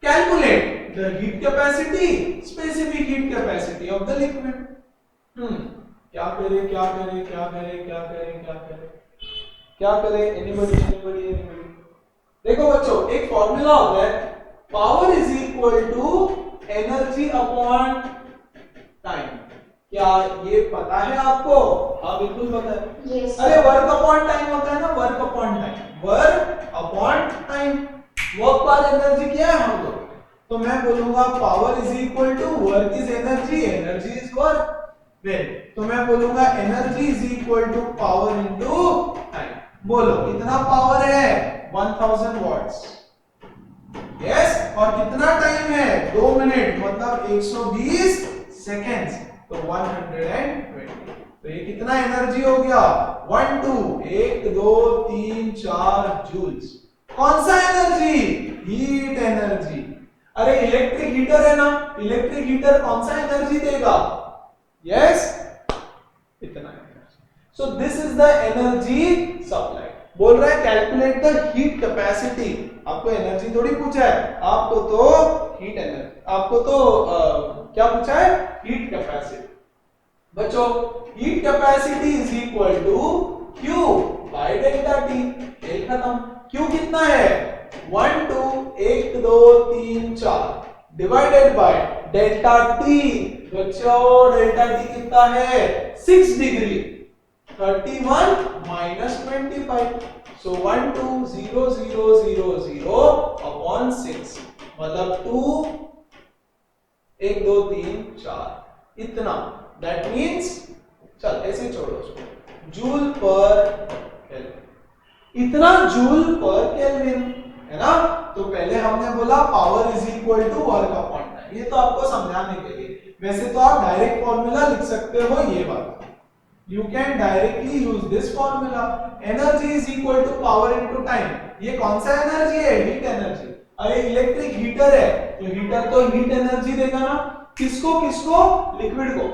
Calculate the heat capacity, specific heat capacity of the liquid। क्या करें, क्या करें, क्या करें, क्या करें, क्या करें, क्या करें? Anybody, anybody, anybody? देखो बच्चों, एक फॉर्मूला होता है, power is equal to energy upon time. क्या ये पता है आपको? हाँ बिल्कुल पता है। Yes, अरे वर्क अपॉन टाइम होता है ना, work upon time, work upon time, work पर एनर्जी क्या है हम लोग, तो मैं बोलूंगा power is equal to work is energy, energy is work, तो मैं बोलूंगा energy is equal to power into time. बोलो कितना पावर है, 1000 वॉट्स, यस, और कितना टाइम है, 2 मिनट, मतलब 120 सेकेंड्स, तो 120, तो ये कितना एनर्जी हो गया, 1 2 3 4 जूल्स। कौन सा एनर्जी, हीट एनर्जी। अरे इलेक्ट्रिक हीटर है ना, इलेक्ट्रिक हीटर कौन सा एनर्जी देगा, yes, इतना energy. So this is the energy supply. बोल रहा है कैलकुलेट द हीट कैपेसिटी, आपको एनर्जी थोड़ी पूछा है, आपको तो हीट एनर्जी, आपको तो क्या पूछा है, हीट कैपेसिटी। बच्चों heat capacity is equal to Q by delta T, खेल खत्म। Q कितना है, 1 2 3 4 डिवाइडेड बाय डेल्टा T। बच्चों डेल्टा T कितना है, 6 डिग्री, 31 माइनस 25, सो 1 2 0 0 0 0 अपॉन 6, मतलब 2 1 2 3 4 इतना, दैट मींस, चल ऐसे छोड़ो उसको, जूल पर केल्विन, इतना जूल पर केल्विन है ना। तो पहले हमने बोला power is equal to work upon time, ये तो आपको समझाने के लिए, वैसे तो आप डायरेक्ट फॉर्मूला लिख सकते हो ये वाला, you can directly use this formula, energy is equal to power into time. ये कौन सा एनर्जी है, हीट एनर्जी। अरे इलेक्ट्रिक हीटर है तो हीटर तो हीट एनर्जी देगा ना, किसको किसको, लिक्विड को,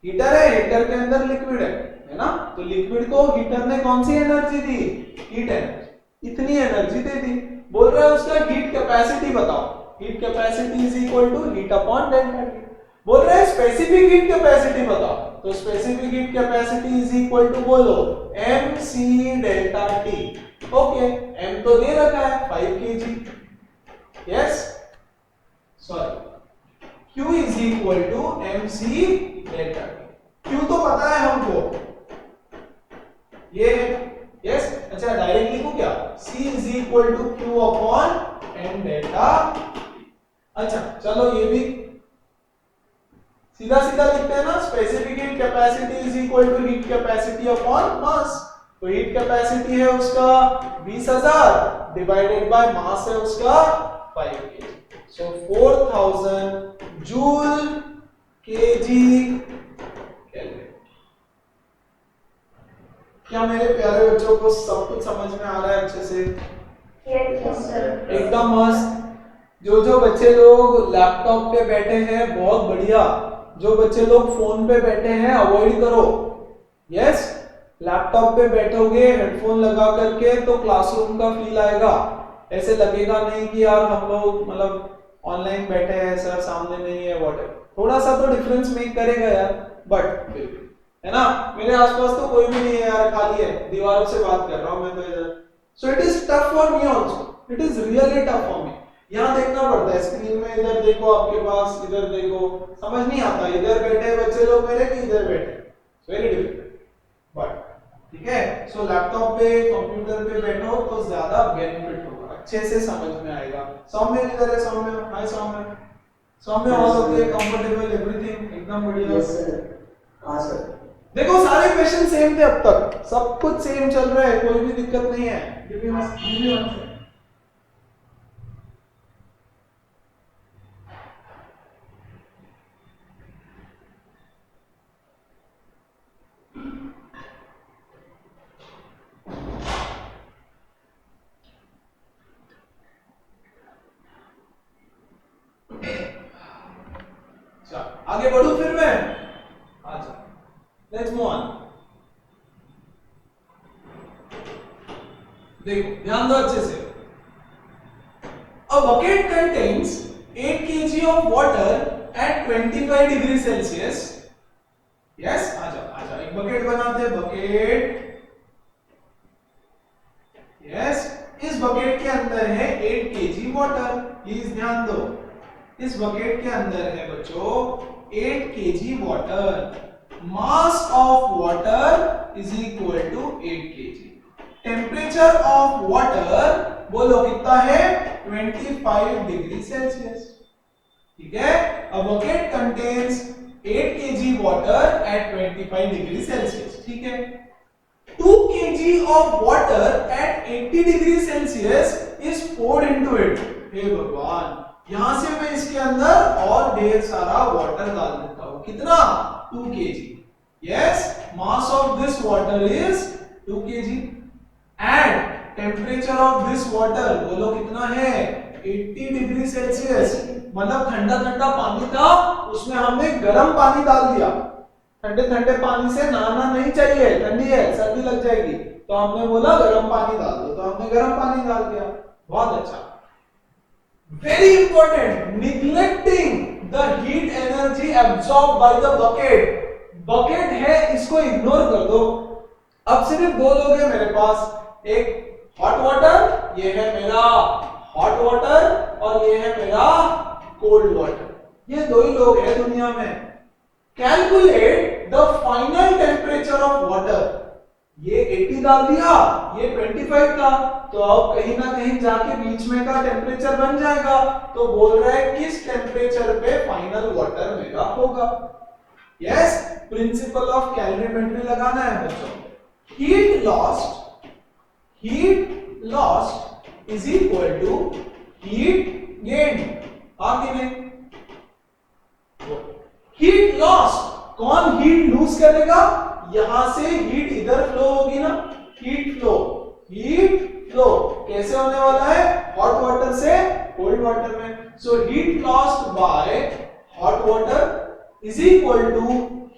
हीटर है, हीटर के अंदर लिक्विड है ना, तो लिक्विड को हीटर ने कौन सी एनर्जी दी, हीट एनर्जी, इतनी एनर्जी दे दी। बोल रहा है उसका हीट कैपेसिटी बताओ, heat capacity is equal to heat upon delta T. बोल रहे हैं स्पेसिफिक हीट कैपेसिटी बताओ, तो specific heat capacity is equal to बोलो mc delta T. Okay, m तो दे रखा है 5 kg, yes, sorry q is equal to mc delta T. q तो पता है हमको, ये है, यस, अच्छा डायरेक्ट लिखूं क्या, c is equal to q upon m delta. अच्छा चलो ये भी सीधा सीधा लिखते हैं ना, specific heat capacity is equal to heat capacity upon mass. तो हीट कैपेसिटी है उसका 20000 डिवाइडेड बाय मास है उसका 5 kg, सो 4000 जूल केजी केल्विन। क्या मेरे प्यारे बच्चों को सब कुछ समझ में आ रहा है अच्छे से? यस सर, एकदम मस्त। जो बच्चे लोग लैपटॉप पे बैठे हैं बहुत बढ़िया, जो बच्चे लोग फोन पे बैठे हैं अवॉइड करो। यस, लैपटॉप पे बैठोगे हेडफोन लगा करके तो क्लासरूम का फील आएगा, ऐसे लगेगा नहीं कि यार हम लोग मतलब ऑनलाइन बैठे हैं, सर सामने नहीं है, व्हाटएवर। थोड़ा सा तो डिफरेंस मेक करेगा यार, बट फिर भी, है ना, मेरे आसपास तो कोई भी नहीं है यार, खाली है, दीवारों से बात कर रहा हूं मैं तो इधर। So it is tough for me also, it is really tough for me. यहाँ देखना पड़ता है स्क्रीन में, इधर देखो आपके पास, इधर देखो, समझ नहीं आता इधर बैठे बच्चे लोग मेरे कि इधर बैठे, वेरी डिफिकल्ट। बट ठीक है, सो लैपटॉप पे कंप्यूटर पे बैठो तो ज्यादा बेनिफिट होगा, अच्छे से समझ में आएगा। सौम्य इधर है, सौम्य, हाय सौम्य, सौम्य ऑल ओके, कंफर्टेबल, एवरीथिंग एकदम बढ़िया। Yes sir. हाँ सर। देखो सारे क्वेश्चन सेम थे अब तक, सब कुछ सेम चल रहा है, कोई भी दिक्कत नहीं है। Give me one second. आगे बढ़ू फिर मैं, अच्छा लेट्स मूव ऑन। देखो ध्यान दो अच्छे से, a bucket contains 8 kg of water at 25 degree Celsius। Yes आजा एक बकेट बनाते हैं, बकेट, यस इस बकेट के अंदर है 8 kg वाटर, प्लीज ध्यान दो, इस बकेट के अंदर है बच्चों 8 kg water, mass of water is equal to 8 kg, temperature of water बोलो कितना है 25 डिग्री सेल्सियस, ठीक है। A bucket contains 8 kg water at 25 degree Celsius, ठीक है। 2 kg of water at 80 degree Celsius is poured into it। हे भगवान, यहां से मैं इसके अंदर और ढेर सारा वाटर डाल देता हूं, कितना 2 kg। Yes, mass of this water is 2 kg and temperature of this water बोलो कितना है 80 डिग्री सेल्सियस, मतलब ठंडा ठंडा पानी था, उसमें हमने गर्म पानी डाल दिया। ठंडे ठंडे पानी से नहाना नहीं चाहिए, ठंडी है, सर्दी लग जाएगी, तो हमने बोला गर्म पानी डाल दो, तो हमने गर्म पानी डाल दिया, बहुत अच्छा। Very important, neglecting the heat energy absorb by the bucket. Bucket है, इसको इग्नोर कर दो। अब सिर्फ दो लोग हैं मेरे पास, एक हॉट वाटर, ये है मेरा हॉट वाटर, और ये है मेरा कोल्ड वाटर, ये दो ही लोग हैं दुनिया में। Calculate the final temperature of water, ये 80 डाल दिया, ये 25 था, तो अब कहीं ना कहीं जाके बीच में का टेम्परेचर बन जाएगा, तो बोल रहा है किस टेम्परेचर पे फाइनल वाटर मेरा होगा। यस, प्रिंसिपल ऑफ कैलोरीमेट्री लगाना है बच्चों। Heat lost is equal to heat gain, आगे में हीट लॉस, कौन हीट लूज करेगा, यहां से हीट इधर फ्लो होगी ना, हीट फ्लो कैसे होने वाला है, हॉट वाटर से कोल्ड वाटर में। So heat lost by hot water is equal to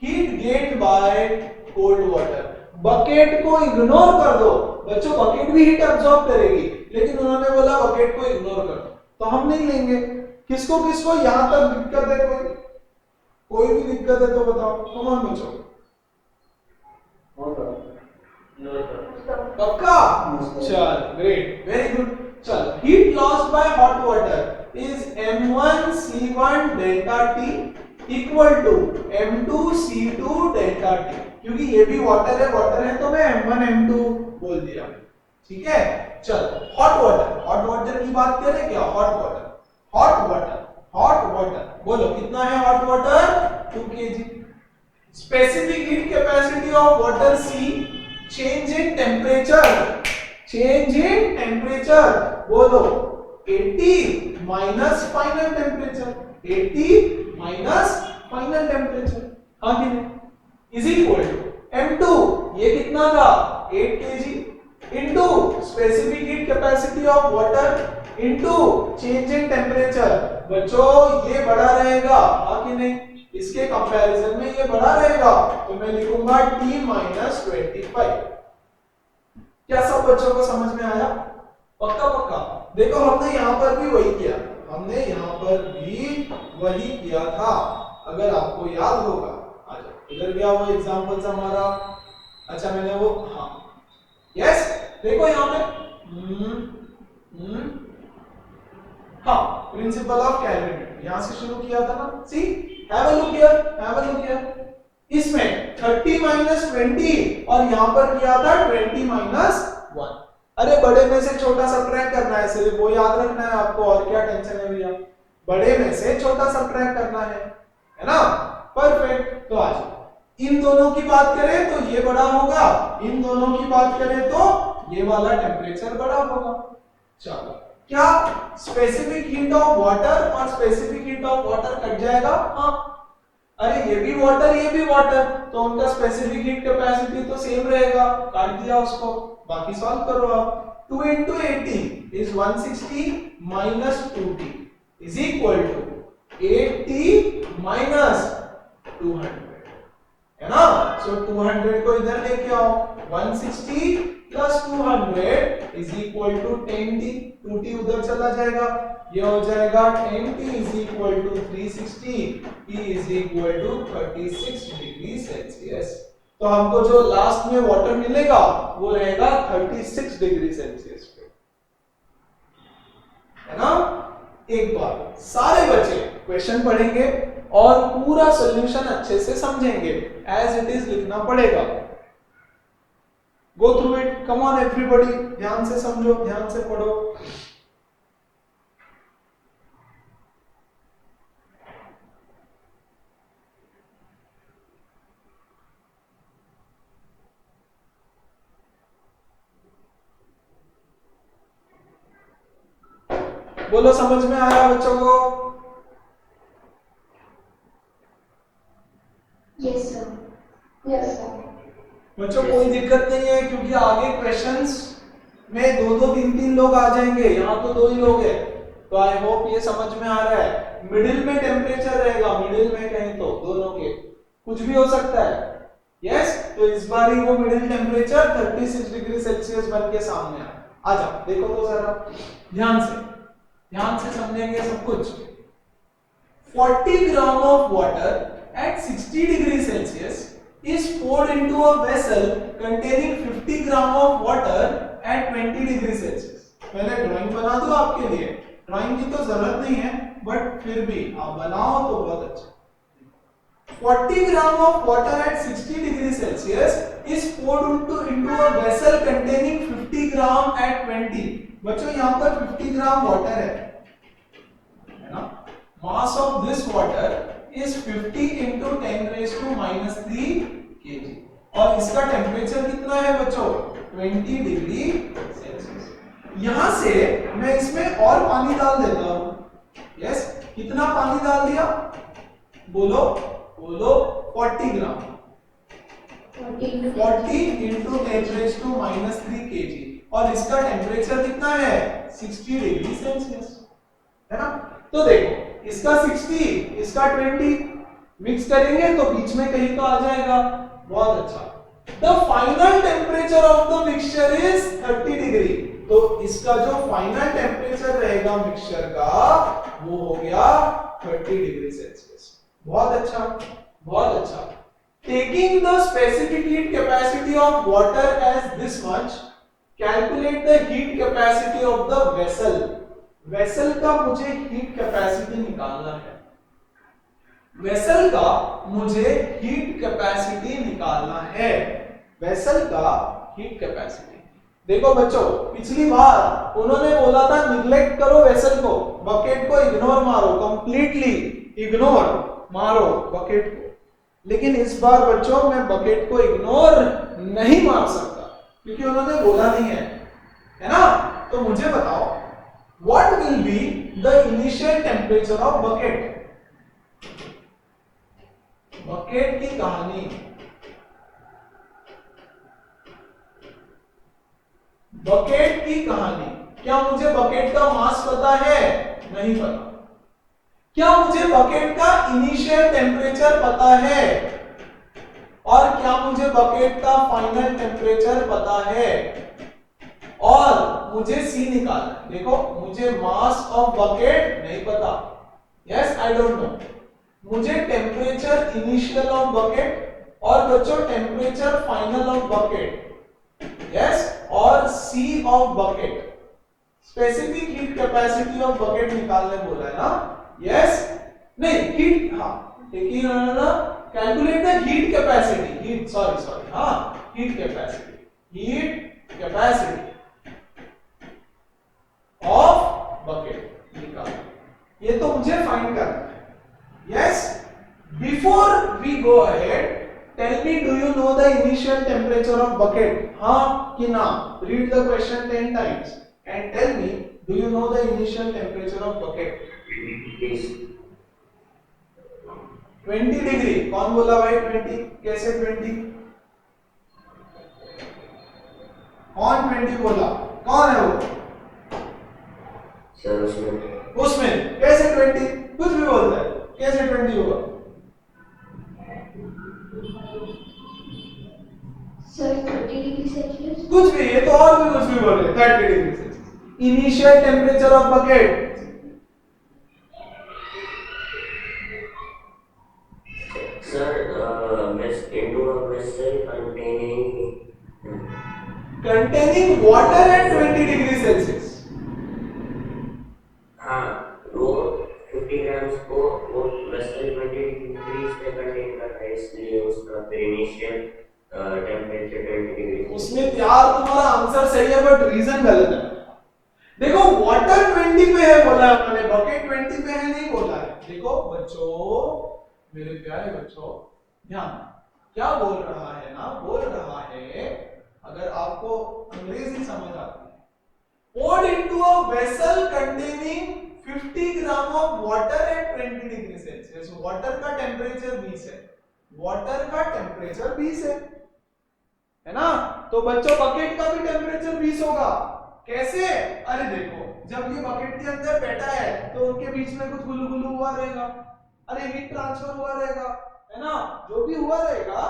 heat gained by cold water. Bucket को इग्नोर कर दो बच्चों, बकेट भी हीट अब्सॉर्ब करेगी, लेकिन उन्होंने बोला बकेट को इग्नोर कर दो, तो हम नहीं लेंगे। किसको किसको यहां तक दिक्कत है, कोई भी दिक्कत है तो बताओ, कौन बच्चों? पक्का? चल ग्रेट, वेरी गुड। चल, heat loss by hot water is m1c1 delta T equal to m2c2 delta T, क्योंकि ये भी वाटर है तो मैं m1 m2 बोल दिया, ठीक है। चल, हॉट वाटर की बात करें क्या, हॉट वाटर बोलो कितना है hot water 2 kg। Specific heat capacity of water C, change in temperature बोलो 80 minus final temperature, 80 minus final temperature, हाँ कि नहीं, इज इक्वल टू m2, ये कितना था 8 kg into specific heat capacity of water into change in temperature. बच्चों ये बड़ा रहेगा, हाँ कि नहीं, इसके कंपैरिजन में ये बड़ा रहेगा, तो मैं लिखूंगा T माइनस 25। क्या सब बच्चों को समझ में आया? पक्का। देखो हमने यहाँ पर भी वही किया था, अगर आपको याद होगा। आ जाओ, इधर गया वो एग्जांपल्स हमारा। अच्छा मैंने वो हाँ यस देखो यहाँ पे हाँ प्रिंसिपल ऑफ कैलकुलेट यहाँ से शुरू किया था ना। सी हैव अ लुक हियर इसमें 30 माइनस 20 और यहाँ पर किया था 20 माइनस 1। अरे बड़े में से छोटा सब्ट्रैक्ट करना है, सिर्फ वो याद रखना है आपको, और क्या टेंशन है भैया, बड़े में से छोटा सब्ट्रैक्ट करना है ना। परफेक्ट। तो आ जाओ, इन दोनों की बात करें तो ये बड़ा होगा, इन दोनों की बात करें तो ये वाला टेम्परेचर बड़ा होगा। चलो क्या स्पेसिफिक हीट ऑफ वाटर और specific heat of water cut जाएगा? हाँ। अरे ये भी वाटर तो उनका स्पेसिफिक हीट कैपेसिटी तो सेम रहेगा, काट दिया उसको। बाकी सॉल्व करो आप। 2 into 80 is 160 minus 2t is equal to 80 minus 200 है ना। सो 200 को इधर लेके आओ, 160 plus 200 is equal to 10t, 2t उधर चला जाएगा, ये हो जाएगा 10t is equal to 360, T is equal to 36 degree Celsius. तो हमको जो लास्ट में वाटर मिलेगा वो रहेगा 36 डिग्री सेल्सियस पे, है ना। एक बार सारे बच्चे क्वेश्चन पढ़ेंगे और पूरा सॉल्यूशन अच्छे से समझेंगे, एज इट इज लिखना पड़ेगा। गो through it, come on everybody, ध्यान से समझो, ध्यान से पढ़ो। बोलो समझ में आ रहा बच्चों को? Yes sir. बच्चों कोई दिक्कत नहीं है, क्योंकि आगे क्वेश्चंस में 2-2 3-3 लोग आ जाएंगे, यहाँ तो 2 ही लोग हैं। तो आई होप ये समझ में आ रहा है। मिडिल में टेम्परेचर रहेगा, मिडिल में कहीं तो दोनों के कुछ भी हो सकता है। यस तो इस बार ही वो मिडिल टेम्परेचर 36 डिग्री सेल्सियस बन के सामने आ जाओ। देखो तो जरा ध्यान से समझेंगे सब कुछ। 40 gram of water at 60 degree Celsius is poured into a vessel containing 50 gram of water at 20 degree Celsius। पहले ड्राइंग बना दूं आपके लिए, ड्राइंग की तो जरूरत नहीं है बट फिर भी आप बनाओ तो बहुत अच्छा। 40 gram of water at 60 degree Celsius is poured into a vessel containing 50 gram at 20। बच्चों यहाँ पर 50 ग्राम वाटर है ना। Mass of this water is 50 into 10 raised to minus 3 kg और इसका टेम्परेचर कितना है बच्चों? 20 डिग्री सेल्सियस। यहां से मैं इसमें और पानी डाल देता हूं। यस कितना पानी डाल दिया? बोलो 40 ग्राम। 40 into 10 raised to minus 3 kg और इसका टेम्परेचर कितना है? 60 डिग्री सेल्सियस, है ना। तो देखो इसका 60 इसका 20 मिक्स करेंगे तो बीच में कहीं तो आ जाएगा। बहुत अच्छा। The final temperature of the mixture is 30 degree. तो इसका जो फाइनल टेम्परेचर रहेगा मिक्सचर का वो हो गया 30 डिग्री सेल्सियस। बहुत अच्छा। Taking the specific heat capacity of water as this much, calculate the heat capacity of the vessel. Vessel का मुझे हीट कैपेसिटी निकालना है। वेसल का मुझे हीट कैपेसिटी निकालना है। वेसल का हीट कैपेसिटी देखो बच्चों, पिछली बार उन्होंने बोला था निग्लेक्ट करो वेसल को, बकेट को इग्नोर मारो, कंप्लीटली इग्नोर मारो बकेट को। लेकिन इस बार बच्चों मैं बकेट को इग्नोर नहीं मार सकता क्योंकि उन्होंने बोला नहीं है ना। तो मुझे बताओ what will be the initial temperature of bucket? Bucket की कहानी, बकेट की कहानी। क्या मुझे बकेट का मास पता है? नहीं पता। क्या मुझे बकेट का इनिशियल टेम्परेचर पता है? और क्या मुझे बकेट का फाइनल टेम्परेचर पता है? और मुझे सी निकालना है। देखो मुझे मास ऑफ बकेट नहीं पता, यस आई डोंट नो। मुझे टेम्परेचर इनिशियल ऑफ बकेट और बच्चों temperature final of bucket, yes, और C of bucket, specific heat capacity of bucket निकालने बोला है ना, यस, नहीं हीट, हाँ देखिए ना, calculate the heat capacity, heat sorry हाँ, हीट कैपेसिटी ऑफ बकेट निकाल, ये तो मुझे फाइंड करना है, yes. Before we go ahead, tell me do you know the initial temperature of bucket, हाँ कि ना, read the question 10 times and tell me, do you know the initial temperature of bucket? 20 degree, कौन बोला भाई 20, कैसे 20, कौन 20 बोला, कौन है वो सर? उसमें कैसे 20, कुछ भी बोलता है, कैसे 20 होगा सर 30 डिग्री सेल्सियस, कुछ भी, ये तो और भी कुछ भी बोल रहे 30 degree Celsius, initial temperature of bucket, containing water at 20 degree Celsius. हाँ, वो 50 ग्राम्स को वो वेसल 20 डिग्री पे कंटेन करता है, इसलिए उसका इनिशियल टेम्परेचर 20 डिग्री। उसमें यार तुम्हारा आंसर सही है बट रीजन गलत है। देखो वाटर 20 पे है बोला है मैंने, बकेट 20 पे है नहीं बोला है। देखो बच्चों, मेरे प्यारे बच्चों, ध्यान, क्या बोल रहा है ना, बोल रहा है अगर आपको अंग्रेजी समझ आती है, poured into a vessel containing 50 gram of water at 20 degree Celsius. Water का टेम्परेचर 20 है, वाटर का टेम्परेचर 20 है ना, तो बच्चों बकेट का भी टेम्परेचर 20 होगा। कैसे? अरे देखो, जब ये बकेट के अंदर बैठा है तो उनके बीच में कुछ गुलू गुलू हुआ रहेगा, अरे हीट ट्रांसफर हुआ रहेगा, है ना, जो भी हुआ रहेगा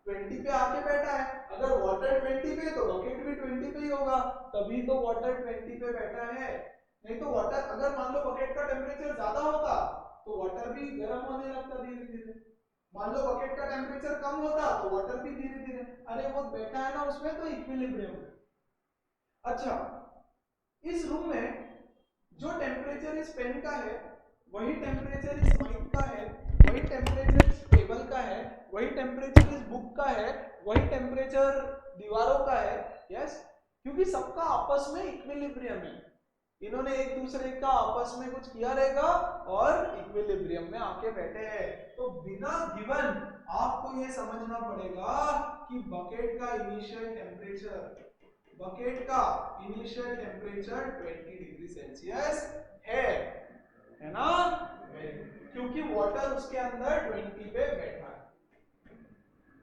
20 पे आके बैठा है। अगर वाटर 20 पे तो बकेट भी 20 पे ही होगा, तभी तो वाटर 20 पे बैठा है। नहीं तो वाटर, अगर मान लो बकेट का टेम्परेचर ज्यादा होता तो वाटर भी गर्म होने लगता धीरे धीरे। मान लो बकेट का टेम्परेचर कम होता तो वाटर भी धीरे धीरे, अरे वो बैठा है ना उसमें तो इक्विलिब्रियम है। अच्छा, इस रूम में जो टेम्परेचर इस पेन का है वही टेम्परेचर इस माइक का है, वही टेम्परेचर इस टेबल का है, वही टेम्परेचर इस बुक का है, वही टेम्परेचर दीवारों का है, यस, क्योंकि सबका आपस में इक्विलिब्रियम है। इन्होंने एक दूसरे का आपस में कुछ किया रहेगा और इक्विलिब्रियम में आके बैठे हैं। तो बिना गिवन आपको ये समझना पड़ेगा कि बकेट का इनिशियल टेम्परेचर 20 डिग्री सेल्सियस है ना, क्योंकि वाटर उसके अंदर 20 पे बैठा है।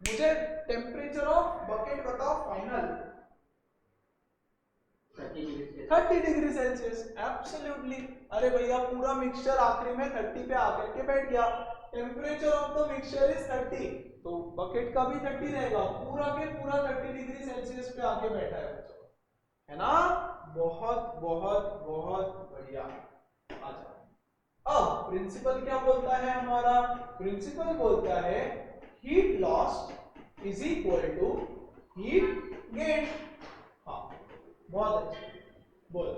मुझे टेम्परेचर ऑफ बकेट बताओ फाइनल। 30 degree Celsius, absolutely. अरे भैया पूरा मिक्सचर आखिरी में 30 पे आकर के बैठ गया, temperature of the mixture is 30, तो बकेट का भी 30 रहेगा, पूरा के पूरा 30 डिग्री सेल्सियस पे आके बैठा है बच्चों, है ना। बहुत बहुत बहुत बढ़िया। अच्छा, अब प्रिंसिपल क्या बोलता है हमारा, प्रिंसिपल बोलता है heat lost is equal to heat gain. हाँ, बहुत अच्छा, बोल,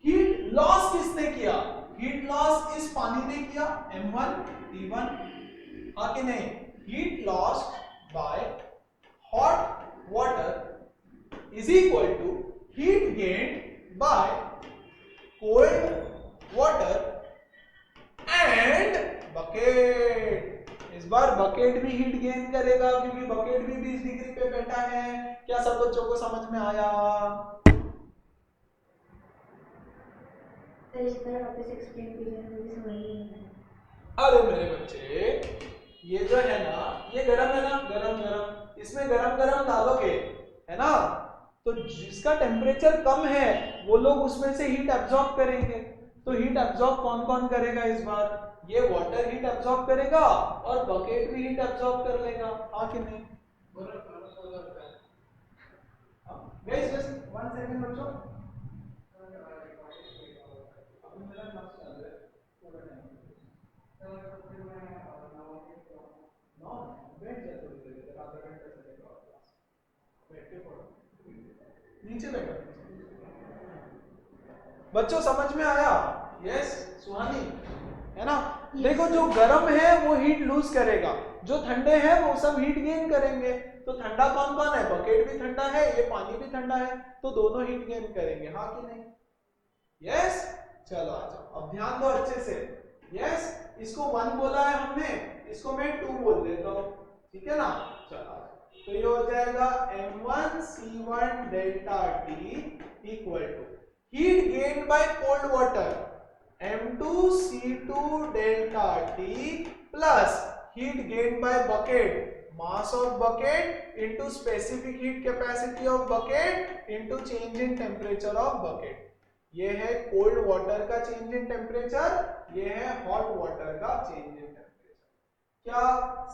हीट लॉस किसने किया, हीट लॉस इस पानी ने किया, M1 T1, हाँ कि नहीं, heat loss by hot water is equal to heat gain by cold water and bucket. इस बार बकेट भी हीट गेन करेगा क्योंकि बकेट भी 20 डिग्री पे बैठा है। क्या सब बच्चों को समझ में आया? इस तरह वापस एक्सप्लेन कीजिए, मुझे समझ नहीं आया। अरे मेरे बच्चे, ये जो है ना, ये गरम है ना, गरम गरम, इसमें गरम गरम डालोगे, है ना, तो जिसका टेम्परेचर कम है वो लोग उसमें से हीट एब्जॉर्ब करेंगे। तो हीट एब्जॉर्ब कौन कौन करेगा इस बार, ये वाटर हीट एब्जॉर्ब करेगा और बकेट भी हीट एब्जॉर्ब कर लेगा, हाँ कि नहीं? गाइस जस्ट 1 सेकंड बच्चों, अभी मेरा क्लास चल रहा है, थोड़ा टाइम। No. बैठ जा थोड़ी देर इधर, आधा घंटा चलेगा और क्लास, बैठ के पढ़ो, नीचे बैठो। बच्चों समझ में आया? यस सुहानी, है ना? देखो जो गर्म है वो हीट लूज करेगा, जो ठंडे हैं वो सब हीट गेन करेंगे। तो ठंडा कौन कौन है? बकेट भी ठंडा है, ये पानी भी ठंडा है, तो दोनों हीट गेन करेंगे, हाँ कि नहीं? यस। चलो आ जाओ, अब ध्यान दो अच्छे से। यस, इसको 1 बोला है हमने, इसको मैं 2 बोल देता हूं, ठीक है ना? चलो आ जाओ, तो ये हो जाएगा m1c1 delta T equal to heat gain by cold water m2c2 delta T plus heat gained by bucket, mass of bucket into specific heat capacity of bucket into change in temperature of bucket। ये है cold water का change in temperature, ये है hot water का change in temperature. क्या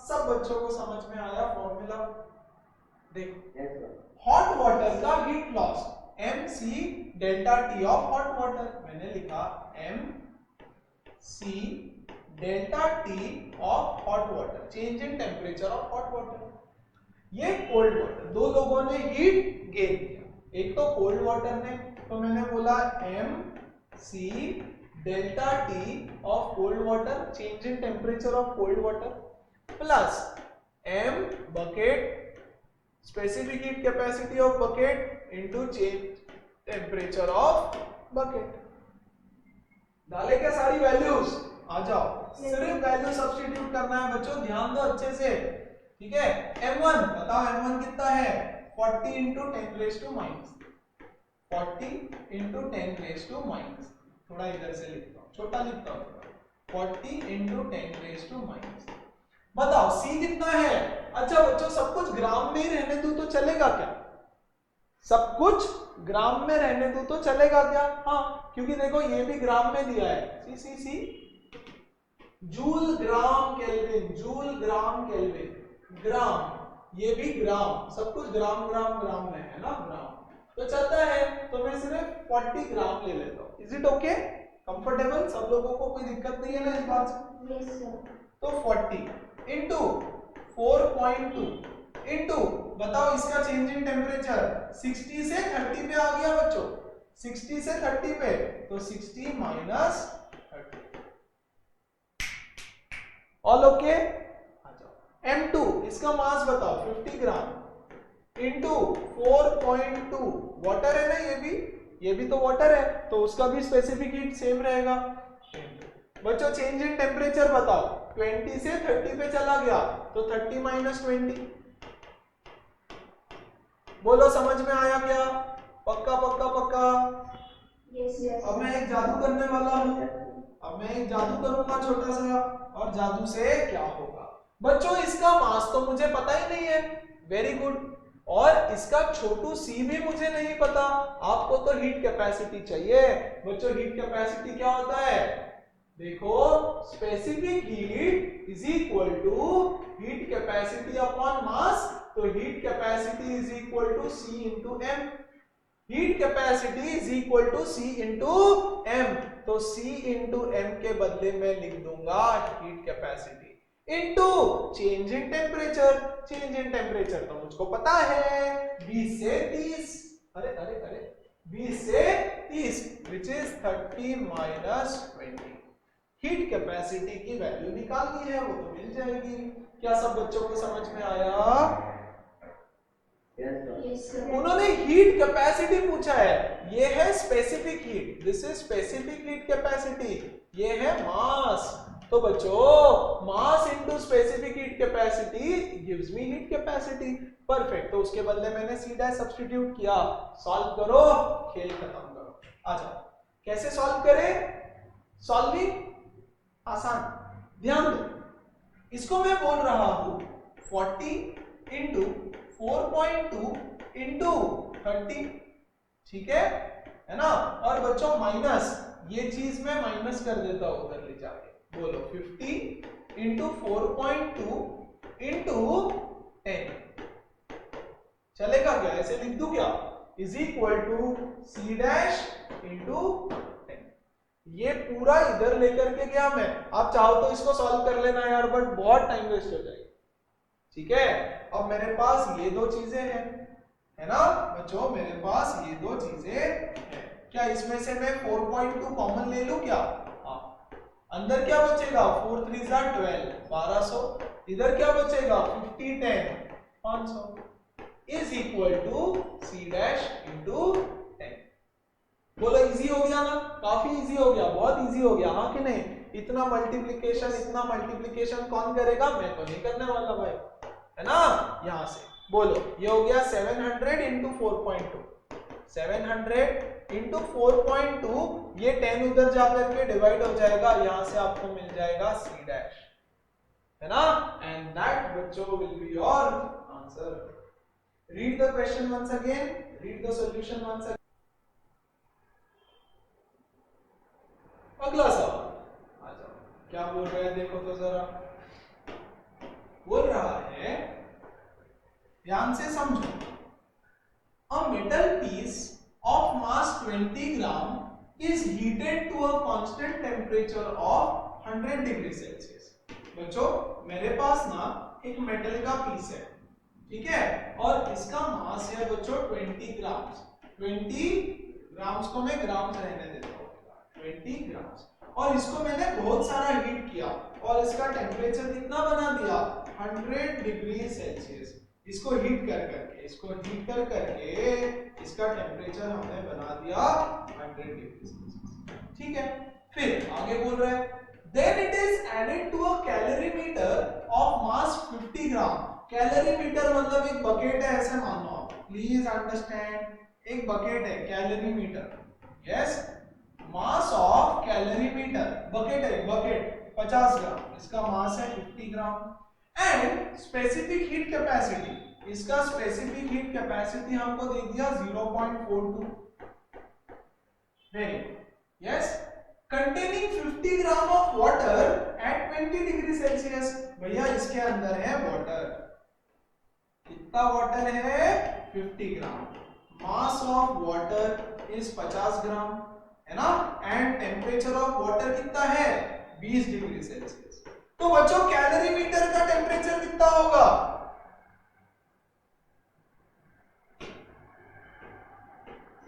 सब बच्चों को समझ में आया फॉर्मूला? देखो, हॉट वाटर का heat loss mc delta T of hot water, मैंने लिखा mc delta T of hot water, change in temperature of hot water. ये कोल्ड वाटर, दो लोगों ने हीट गेन किया, एक तो कोल्ड वाटर ने, तो मैंने बोला mc delta T of cold water, change in temperature of cold water, plus m bucket specific heat capacity of bucket into change temperature of bucket। डाले क्या सारी वैल्यूज? आ जाओ, सिर्फ वैल्यू सब्स्टिट्यूट करना है बच्चों, ध्यान दो अच्छे से, ठीक है? m1 बताओ, m1 कितना है? 40 into 10 raised to minus 40 into 10 raised to minus, थोड़ा इधर से लिखता हूँ, छोटा लिखता हूँ, 40 into 10 raised to minus। बताओ c कितना है? अच्छा बच्चों सब कुछ ग्राम में ही रहने दो तो चलेगा क्या? सब कुछ ग्राम में रहने दो तो चलेगा क्या? हाँ, क्योंकि देखो ये भी ग्राम में दिया है, सी जूल ग्राम केल्विन, जूल ग्राम केल्विन, ग्राम, ये भी ग्राम, सब कुछ ग्राम ग्राम ग्राम में है ना, ग्राम तो चलता है। तो मैं सिर्फ 40 ग्राम ले लेता हूँ। Is it okay? कंफर्टेबल? सब लोगों को कोई दिक्कत नहीं है ना इस बात से? Yes sir. तो 40 इंटू 4.2 इंटू, बताओ इसका चेंज इन टेम्परेचर 60 से 30 पे आ गया बच्चों, 60 से 30 पे, तो 60 माइनस 30, ऑल ओके? आ जाओ, m2 इसका मास बताओ 50 ग्राम इंटू 4.2, वाटर है ना ये भी तो वाटर है, तो उसका भी स्पेसिफिक हीट सेम रहेगा। बच्चों चेंज इन टेम्परेचर बताओ, 20 से 30 पे चला गया, तो 30 माइनस 20, बोलो समझ में आया क्या? पक्का पक्का पक्का? Yes yes. अब मैं एक जादू करने वाला हूँ, अब मैं एक जादू करूंगा छोटा सा, और जादू से क्या होगा? बच्चों इसका मास तो मुझे पता ही नहीं है, वेरी गुड, और इसका छोटू सी भी मुझे नहीं पता। आपको तो हीट कैपेसिटी चाहिए बच्चों। हीट कैपेसिटी क्या होता है? देखो, specific heat is equal to heat capacity upon mass, तो heat capacity is equal to C into M. Heat capacity is equal to C into M, तो सी इंटू एम के बदले में लिख दूंगा heat capacity into change in temperature. Change in temperature तो मुझको पता है 20 से 30, अरे अरे अरे 20 से 30 which is 30 minus 20। Heat capacity की वैल्यू निकालनी है, वो तो मिल जाएगी। क्या सब बच्चों को समझ में आया? Yes sir. उन्होंने हीट कैपेसिटी पूछा है, ये है specific heat, this is specific heat capacity, ये है मास। तो बच्चों mass into specific heat capacity gives me heat capacity. Perfect, तो उसके बदले मैंने सीधा सब्स्टिट्यूट किया। सॉल्व करो, खेल खत्म करो। आ जाओ, कैसे सॉल्व करें? सॉल्विंग आसान, ध्यान दो, इसको मैं बोल रहा हूं 40 इंटू 4.2 इंटू 30, ठीक है ना? और बच्चों माइनस, ये चीज मैं माइनस कर देता हूं उधर ले जाके, बोलो 50 इंटू 4.2 इंटू 10, चलेगा क्या? ऐसे लिख दूं क्या? Is equal to C dash into 10। ये पूरा इधर लेकर के गया मैं, आप चाहो तो इसको सॉल्व कर लेना यार, बट बहुत टाइम वेस्ट हो जाएगा। ठीक है, अब मेरे पास ये दो चीजें हैं, है ना बच्चों, मेरे पास ये दो चीजें हैं। क्या इसमें से मैं 4.2 कॉमन ले लूं क्या? हाँ, अंदर क्या बचेगा? 4 3 12, 1200, इधर क्या बचेगा? 50 10, 500 is equal to C dash into 10। बोलो इजी हो गया ना? काफी इजी हो गया, बहुत इजी हो गया, हाँ कि नहीं? इतना मल्टीप्लिकेशन कौन करेगा? मैं तो नहीं करने वाला भाई, है ना? यहां से बोलो ये हो गया 700 इंटू 4.2, 700 इंटू 4.2, ये 10 उधर जाकर के डिवाइड हो जाएगा, यहां से आपको मिल जाएगा सी डैश, है ना? एंड दैट बच्चों will be your answer. Read the question once again, read the solution once again. अगला सवाल आ जाओ, क्या बोल रहे हैं देखो तो जरा। बोल रहा है, ध्यान से समझो, a metal piece of mass 20 gram is heated to a constant temperature of 100 degree Celsius. बच्चों मेरे पास ना एक मेटल का पीस है, ठीक है, और इसका मास है बच्चों 20 ग्राम्स। 20 ग्राम्स को मैं ग्राम्स रहने देता हूँ, 20 ग्राम्स, और इसको मैंने बहुत सारा हीट किया और इसका टेम्परेचर कितना बना दिया? 100 डिग्री सेल्सियस। इसको हीट कर करके इसका टेम्परेचर हमने बना दिया 100 डिग्री सेल्सियस, ठीक है। फिर आगे बोल रहे हैं, then it is added to a calorimeter of mass 50 gram. Calorimeter मतलब एक बकेट है, ऐसे मान लो आप, प्लीज अंडरस्टैंड, एक बकेट है calorimeter, yes, mass of calorimeter, bucket है, बकेट 50 ग्राम, इसका मास है 50 ग्राम, एंड स्पेसिफिक हीट कैपेसिटी, इसका स्पेसिफिक हीट कैपेसिटी हमको दे दिया 0.42, very good, yes, containing 50 gram of water at 20 degree Celsius. भैया इसके अंदर है वाटर, कितना वाटर है? 50 ग्राम, मास ऑफ वाटर इज 50 ग्राम, है ना, एंड टेम्परेचर ऑफ वाटर कितना है? 20 डिग्री सेल्सियस। तो बच्चों कैलोरीमीटर का टेम्परेचर कितना होगा?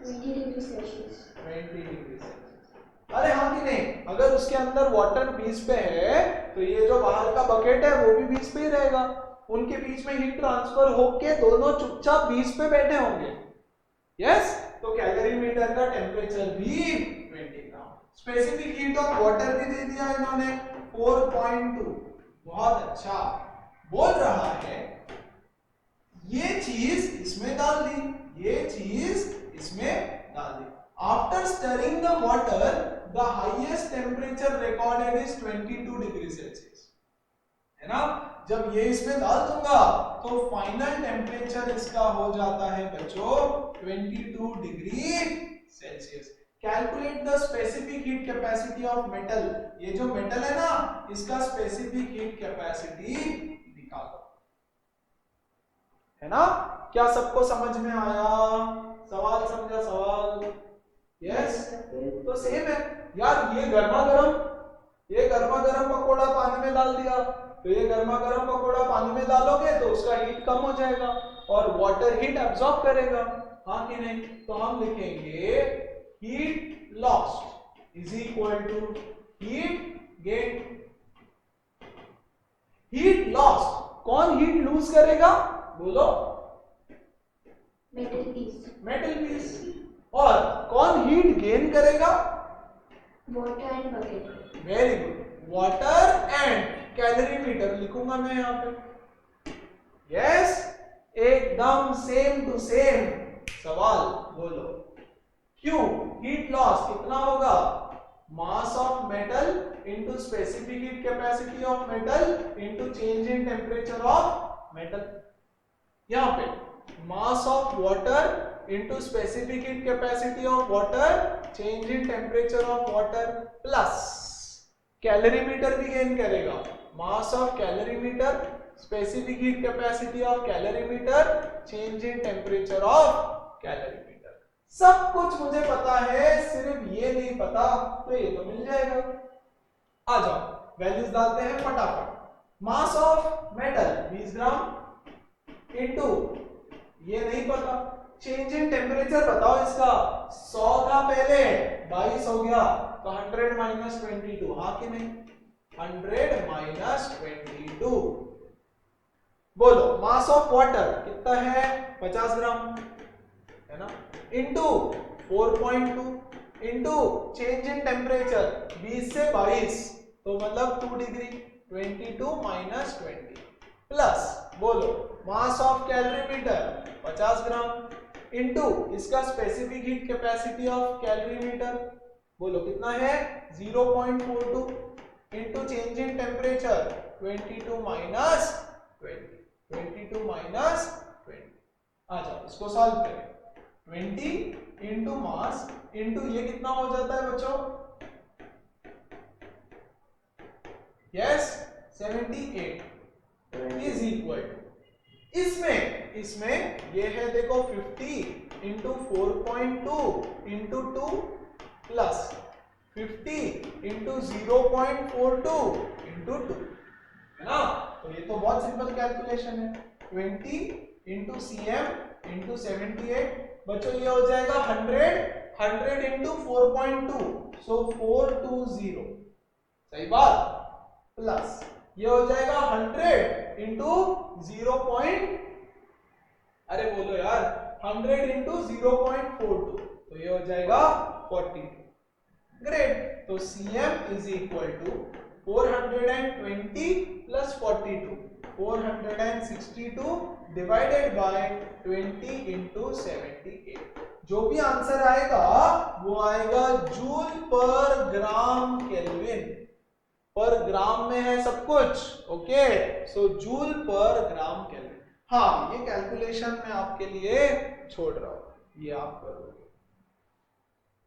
20 डिग्री सेल्सियस। 20 degree Celsius. अरे हाँ कि नहीं? अगर उसके अंदर वाटर 20 पे है तो ये जो बाहर का बकेट है वो भी 20 पे ही रहेगा, उनके बीच में हीट ट्रांसफर होके दोनों चुपचाप 20 पे बैठे होंगे, यस। तो कैलोरीमीटर का टेम्परेचर भी 20 ग्राम। स्पेसिफिक हीट ऑफ वाटर भी दे दिया इन्होंने 4.2, बहुत अच्छा। बोल रहा है ये चीज इसमें डाल दी, ये चीज इसमें डाल दी। After stirring the water the highest temperature recorded is 22 degree Celsius, है ना। जब ये इसमें डाल दूंगा तो फाइनल टेम्परेचर इसका हो जाता है बच्चों 22 degree Celsius. Calculate the specific heat capacity of metal, ये जो मेटल है ना इसका स्पेसिफिक हीट कैपेसिटी निकालो, है ना। क्या सबको समझ में आया? सवाल समझा? सवाल यस, तो सेम है यार। ये गर्मा गर्म पकोड़ा पानी में डाल दिया, तो ये गर्मा गर्म पकोड़ा पानी में डालोगे तो उसका हीट कम हो जाएगा और वाटर हीट एब्जॉर्ब करेगा, हाँ कि नहीं? तो हम लिखेंगे heat lost is equal to heat gain. Heat lost, कौन हीट लूज करेगा? बोलो, मेटल पीस। Metal piece. और कौन हीट गेन करेगा? Water and bucket. Very good, water and calorimeter लिखूंगा मैं यहाँ पे, यस, एकदम सेम टू सेम सवाल। बोलो क्यों? हीट लॉस कितना होगा? Mass of metal into specific heat capacity of metal into change in temperature of metal. यहाँ पे मास of water into specific heat capacity of water, change in temperature of water plus calorimeter भी gain करेगा, मास of calorimeter, specific heat capacity of calorimeter, change in temperature of calorimeter. सब कुछ मुझे पता है, सिर्फ ये नहीं पता, तो ये तो मिल जाएगा। आ जाओ वैल्यूज डालते हैं फटाफट। Mass of metal 20 gram into, ये नहीं पता, चेंज इन टेम्परेचर बताओ इसका, 100 था पहले 22 हो गया, तो 100 माइनस 22, हाँ कि नहीं, 100 माइनस 22। बोलो मास ऑफ वाटर कितना है, 50 ग्राम है ना, into 4.2 into change in temperature 20 से 22, तो मतलब 2 डिग्री, 22 माइनस 20 प्लस, बोलो mass of calorimeter 50 gram into इसका specific heat capacity of calorimeter, बोलो कितना है 0.42 into change in temperature 22 minus 20, 22 minus 20। आ जाओ इसको सॉल्व करें, 20 इंटू मास इंटू ये कितना हो जाता है बच्चों, यस 78 इज इक्वल टू, इसमें ये है देखो 50 into 4.2 into 2 plus 50 into 0.42 into 2, है ना, तो ये तो बहुत सिंपल कैलकुलेशन है, 20 इंटू cm इंटू 78, बच्चों ये हो जाएगा 100 इंटू 4.2, सो 420, सही बात, प्लस ये हो जाएगा 100 इंटू 0. अरे बोलो यार 100 इंटू 0.42, तो ये हो जाएगा 42, ग्रेट, तो cm is equal to 420 plus 42, 462 divided by 20 into 78, जो भी आंसर आएगा वो आएगा जूल पर ग्राम केल्विन, पर ग्राम में है सब कुछ, ओके, सो जूल पर ग्राम केल्विन। हाँ ये कैलकुलेशन मैं आपके लिए छोड़ रहा हूं, ये आप करोगे।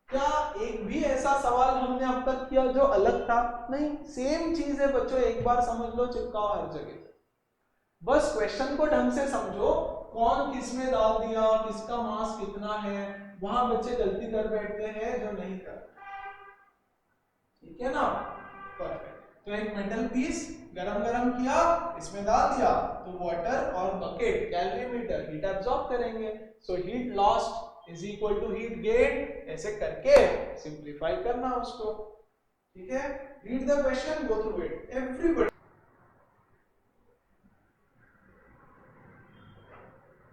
क्या एक भी ऐसा सवाल हमने अब तक किया जो अलग था? नहीं, सेम चीज है बच्चों, एक बार समझ लो चिपकाओ हर जगह, बस क्वेश्चन को ढंग से समझो, कौन किस में डाल दिया, किसका मास कितना है, वहां बच्चे गलती कर बैठते हैं जो नहीं करते, ठीक है ना, परफेक्ट। तो एक मेटल पीस गरम गरम किया, इसमें डाल दिया, तो वाटर और बकेट कैलोरीमीटर हीट एब्जॉर्ब करेंगे, so heat lost is equal to heat gain, ऐसे करके सिंप्लीफाई करना उसको, ठीक है। Read the question, go through it everybody.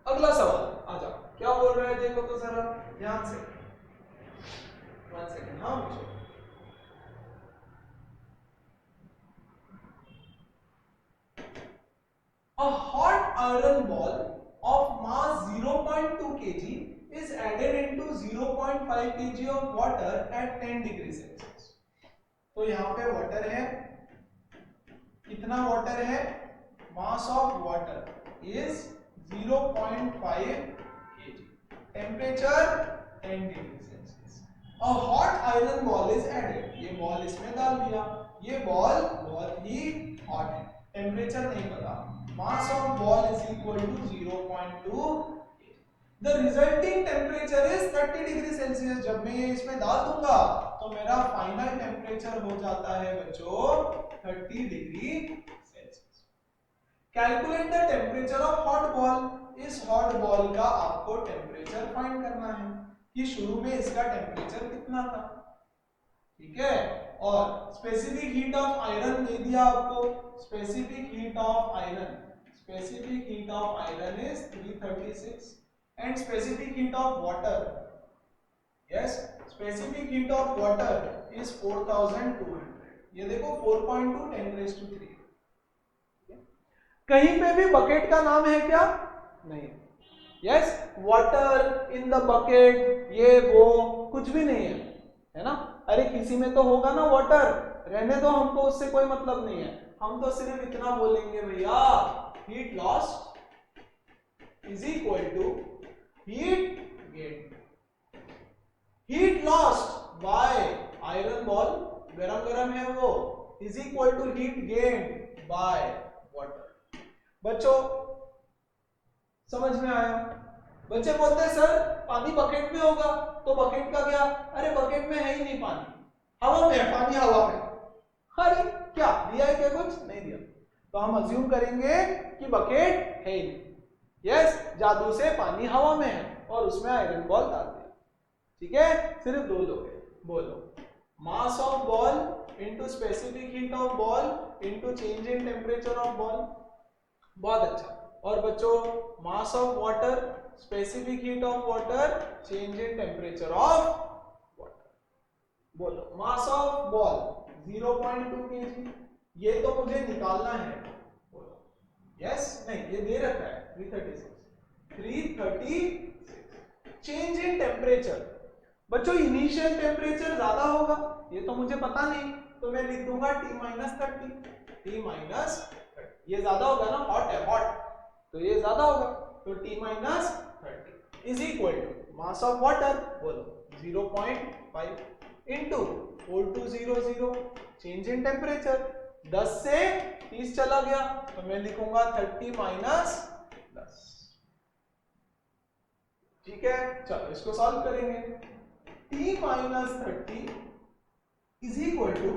अगला सवाल आ जाओ, क्या बोल रहा है देखो तो जरा ध्यान से, 1 सेकंड, हाँ पूछो। A hot iron ball of mass 0.2 kg is added into 0.5 kg of water at 10 degree Celsius. तो यहाँ पे वाटर है, कितना वाटर है, मास of water is 0.5 kg, temperature 10 degree Celsius. A hot iron ball is added, ये ball इसमें डाल दिया, ये बॉल बहुत ही हॉट है, टेम्परेचर नहीं पता, mass of ball is equal to 0.2 kg. The resulting temperature is 30 degree Celsius. जब मैं ये इसमें डाल दूंगा तो मेरा फाइनल टेम्परेचर हो जाता है बच्चों 30 degree Celsius. Calculate the temperature of hot ball. इस हॉट बॉल का आपको टेम्परेचर फाइंड करना है कि शुरू में इसका टेम्परेचर कितना था, ठीक है। और स्पेसिफिक हीट ऑफ आयरन दे दिया आपको, specific heat of iron, specific heat of iron is 336 and specific heat of water, yes, specific heat of water is 4200। ये देखो 4.2 10⁻³ कहीं पे भी बकेट का नाम है क्या? नहीं, yes, water in the bucket, ये वो कुछ भी नहीं है ना। अरे किसी में तो होगा ना वाटर, रहने दो, हमको उससे कोई मतलब नहीं है, हम तो सिर्फ इतना बोलेंगे भैया heat lost is equal to heat gain, heat lost by iron ball, गरम गरम है वो, is equal to heat gained by water। बच्चों समझ में आया? बच्चे बोलते हैं सर पानी बकेट में होगा, तो बकेट का क्या? अरे बकेट में है ही नहीं पानी, हवा में है पानी, हवा में। अरे क्या दिया है क्या? कुछ नहीं दिया। तो हम अज्यूम करेंगे कि बकेट है ही। यस, जादू से पानी हवा में है और उसमें आयरन बॉल डाल दिया। ठीक है, सिर्फ 2 लोग हैं। बोलो, mass of ball into specific heat of ball into change in temperature of ball. बहुत अच्छा। और बच्चों, मास of water, specific heat of water, change in temperature of water. बोलो, मास ऑफ बॉल 0.2 kg, ये तो मुझे निकालना है। बोलो, यस, नहीं, ये दे रखा है 336। चेंज इन टेम्परेचर, बच्चों इनिशियल टेम्परेचर ज्यादा होगा, ये तो मुझे पता नहीं, तो मैं लिख दूंगा T-30। ये ज्यादा होगा ना, हॉट है, हॉट, तो ये ज्यादा होगा, तो T-30 is equal to mass of water, बोलो 0.5 इंटू 4200 चेंज इन टेम्परेचर। 10 से 30 चला गया, तो मैं लिखूंगा 30 माइनस 10। ठीक है, चलो इसको सॉल्व करेंगे। T minus 30 is equal to,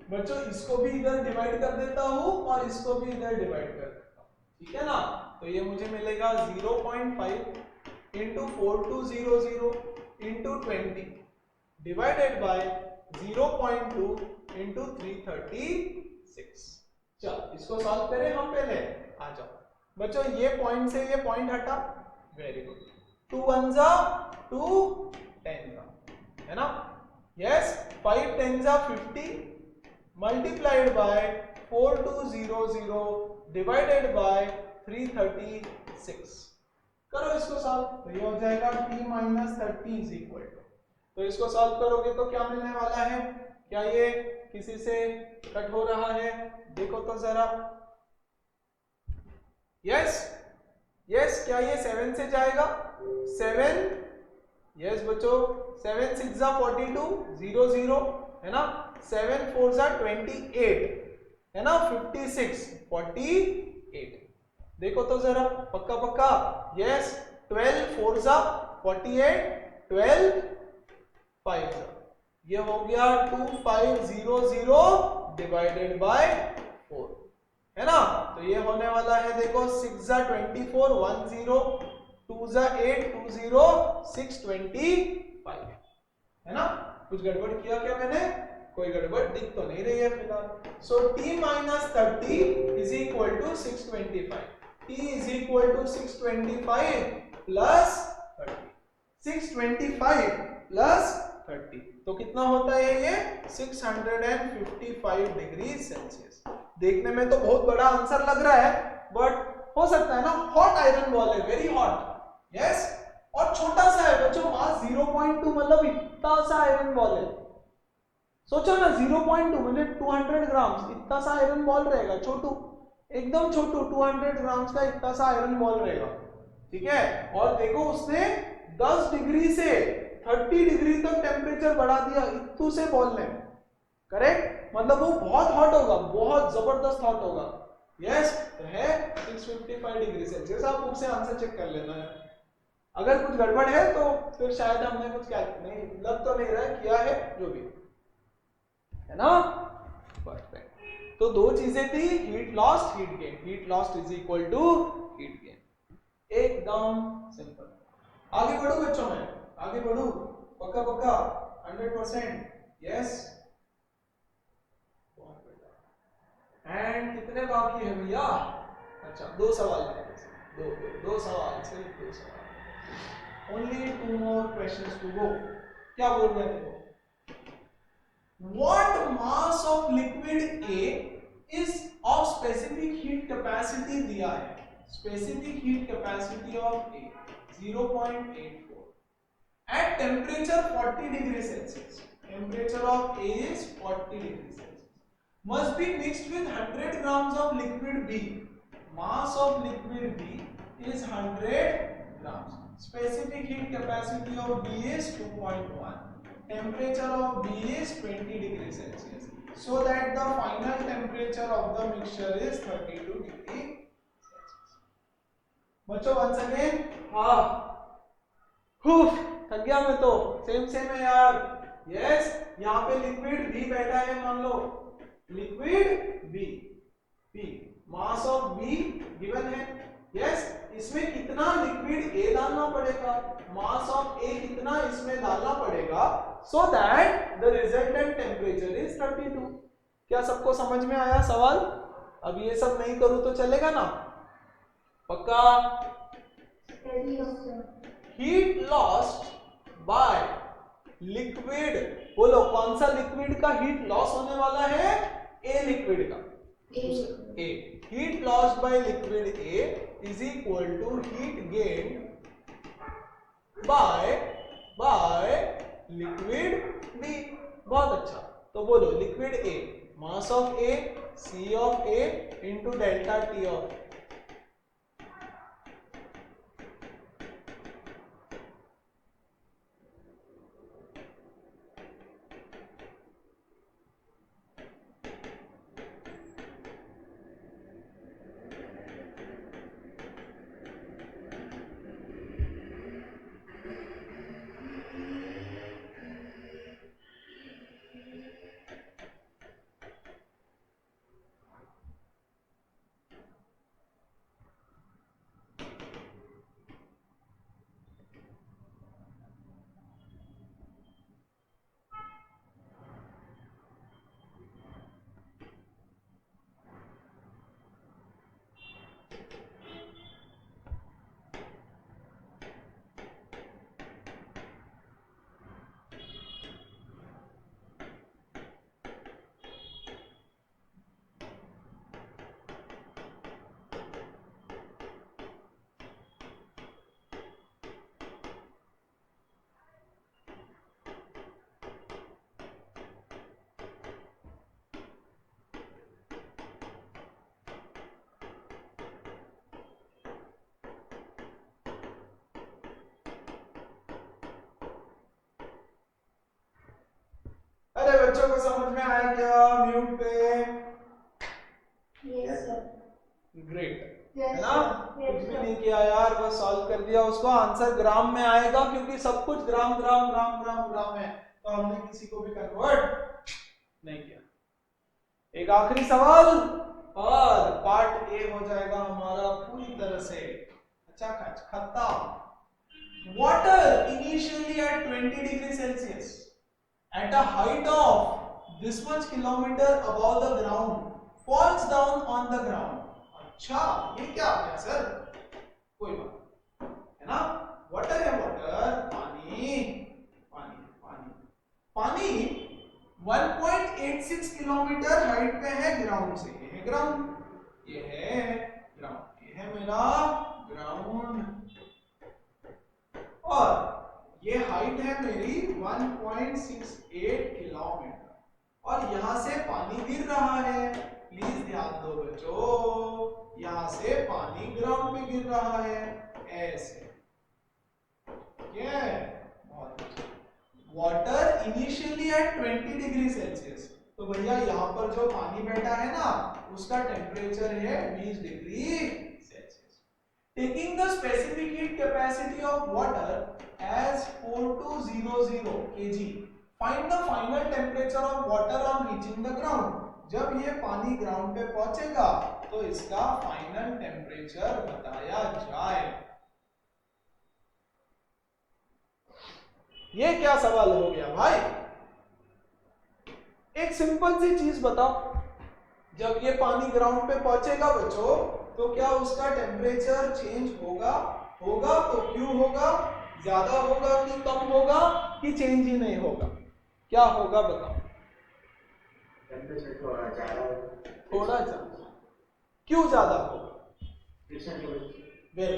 बच्चों इसको भी इधर डिवाइड कर देता हूं और इसको भी इधर डिवाइड कर देता हूं। ठीक है ना, तो ये मुझे मिलेगा 0.5 into 4200 into 20 divided by 0.2 into 336। चलो इसको सॉल्व करें हम पहले। आ जाओ बच्चों, ये पॉइंट से ये पॉइंट हटा, वेरी गुड। 2 1 जा 2 10 जा, है ना। यस, 5 10 जा 50 मल्टीप्लाइड बाय 4200 डिवाइडेड बाय 336। करो इसको सॉल्व, तो ये हो जाएगा T minus 30 is equal to, तो इसको सॉल्व करोगे तो क्या मिलने वाला है? क्या ये किसी से कट हो रहा है? देखो तो जरा। यस यस, क्या ये 7 से जाएगा? 7, यस बच्चों, 7 6 जा 42 0 0, है ना। 7 4 जा 28, है ना। 56 48, देखो तो जरा, पक्का पक्का। यस, 12 4 जा 48, 12 5 जा, ये हो गया 2500 डिवाइडेड बाय 4, है ना। तो ये होने वाला है, देखो 6 जा 24 10, 2 जा 8 20 6 25, है ना। कुछ गड़बड़ किया क्या मैंने? कोई गड़बड़ दिख तो नहीं रही है फिलहाल। So T minus 30 is equal to 625। T is equal to 625 plus 30। 625 plus 30 तो कितना होता है ये? 655 डिग्री सेल्सियस। देखने में तो बहुत बड़ा आंसर लग रहा है, बट हो सकता है ना, हॉट आयरन बॉल है, वेरी हॉट। यस, और छोटा सा है बच्चों, मास 0.2, मतलब इतना सा आयरन बॉल है। सोचो ना, 0.2 मतलब 200 ग्राम्स, इतना सा आयरन बॉल रहेगा, छोटू, एकदम छोटू, 200 ग्राम्स का इतना सा आयरन बॉल रहेगा। ठीक है, और देखो उसने 10 डिग्री से 30 डिग्री तक टेम्परेचर बढ़ा दिया इतू से बॉल ने। करेक्ट, मतलब वो बहुत हॉट होगा, बहुत जबरदस्त हॉट होगा। यस, तो है 655 डिग्री सेल्सियस। आप बुक से आंसर चेक कर लेना है। अगर कुछ गड़बड़ है तो फिर शायद हमने कुछ क्या नहीं, लग तो नहीं रहा है, किया है जो भी, है ना। परफेक्ट। तो दो चीजें थी, heat lost, heat gain. Heat lost is equal to heat gain, एकदम सिंपल। आगे बढ़ो बच्चों, में आगे बढ़ू, पक्का पक्का 100%। यस, एंड कितने बाकी है भैया? अच्छा, 2 सवाल है, दो सवाल, सिर्फ 2 सवाल। Only 2 more questions to go. क्या बोल रहे थे वो? What mass of liquid A is of specific heat capacity दिया है, specific heat capacity of A 0.84 at temperature 40 degree Celsius. Temperature of A is 40 degree Celsius. Must be mixed with 100 grams of liquid B. Mass of liquid B is 100 grams. Specific heat capacity of B is 2.1. Temperature of B is 20 degree Celsius, so that the final temperature of the mixture is 32 degree Celsius. बच्चों once again, हाँ, थक गया मैं तो, same है यार। Yes, यहाँ पे लिक्विड B बैठा है, मान लो liquid B, mass of B given है, यस। इसमें कितना लिक्विड ए डालना पड़ेगा, मास ऑफ ए कितना इसमें डालना पड़ेगा, so that the resultant temperature is 32। क्या सबको समझ में आया सवाल? अब ये सब नहीं करूं तो चलेगा ना? पक्का? हीट लॉस्ट बाय लिक्विड, बोलो कौन सा लिक्विड का हीट लॉस होने वाला है? ए लिक्विड का, A. Heat lost by liquid A is equal to heat gain by liquid B. बहुत अच्छा, तो बोलो liquid A, mass of A, C of A into delta T of A. अरे बच्चों को समझ में आया क्या? म्यूट पे। Yes sir. ग्रेट, Yes, है ना? sir. कुछ भी नहीं किया यार, बस सॉल्व कर दिया उसको। आंसर ग्राम में आएगा क्योंकि सब कुछ ग्राम ग्राम ग्राम ग्राम ग्राम है, तो हमने किसी को भी कन्वर्ट नहीं किया। एक आखिरी सवाल और पार्ट ए हो जाएगा हमारा पूरी तरह से अच्छा खत्म। Water initially at 20 degree Celsius at a height of this much kilometer above the ground falls down on the ground। अच्छा, ये क्या हो गया सर? कोई बात है ना, वाटर है, वाटर पानी पानी पानी पानी 1.86 किलोमीटर हाइट पे है ग्राउंड से। ये है ग्राउंड, ये है ग्राउंड, ये है मेरा ग्राउंड, और ये हाइट है मेरी 1.68 किलोमीटर, और यहां से पानी गिर रहा है। प्लीज ध्यान दो बच्चों, यहां से पानी ग्राउंड पे गिर रहा है ऐसे, ठीक है? बहुत अच्छा। Water initially at 20 degree Celsius, तो भैया यहाँ पर जो पानी बैठा है ना, उसका टेम्परेचर है 20 degree Celsius. Taking the specific heat capacity of water as 4200 kg, find the final temperature of water on reaching the ground। जब ये पानी ग्राउंड पे पहुंचेगा तो इसका फाइनल टेम्परेचर बताया जाए। ये क्या सवाल हो गया भाई? एक सिंपल सी चीज बताओ, जब ये पानी ग्राउंड पे पहुंचेगा बच्चों, तो क्या उसका टेम्परेचर चेंज होगा? होगा तो क्यों होगा? ज्यादा होगा कि कम होगा कि चेंज ही नहीं होगा? क्या होगा बताओ? टेम्परेचर थोड़ा ज्यादा, थोड़ा ज्यादा। क्यों ज्यादा होगा? वेरी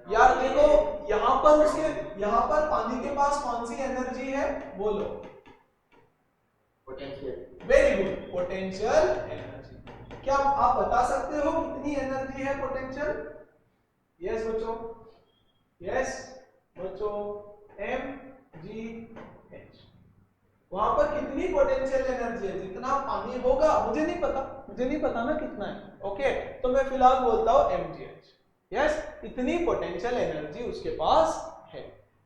यार देखो, यहाँ पर उसके, यहाँ पर पानी के पास कौन सी एनर्जी है बोलो? Potential. Very good, potential energy. क्या आप बता सकते हो कितनी एनर्जी है पोटेंशियल? यस बच्चों, यस बच्चों, mgh। वहां पर कितनी पोटेंशियल एनर्जी है? जितना पानी होगा, मुझे नहीं पता ना कितना है, ओके? तो मैं फिलहाल बोलता हूं mgh। यस, इतनी पोटेंशियल एनर्जी उसके पास है।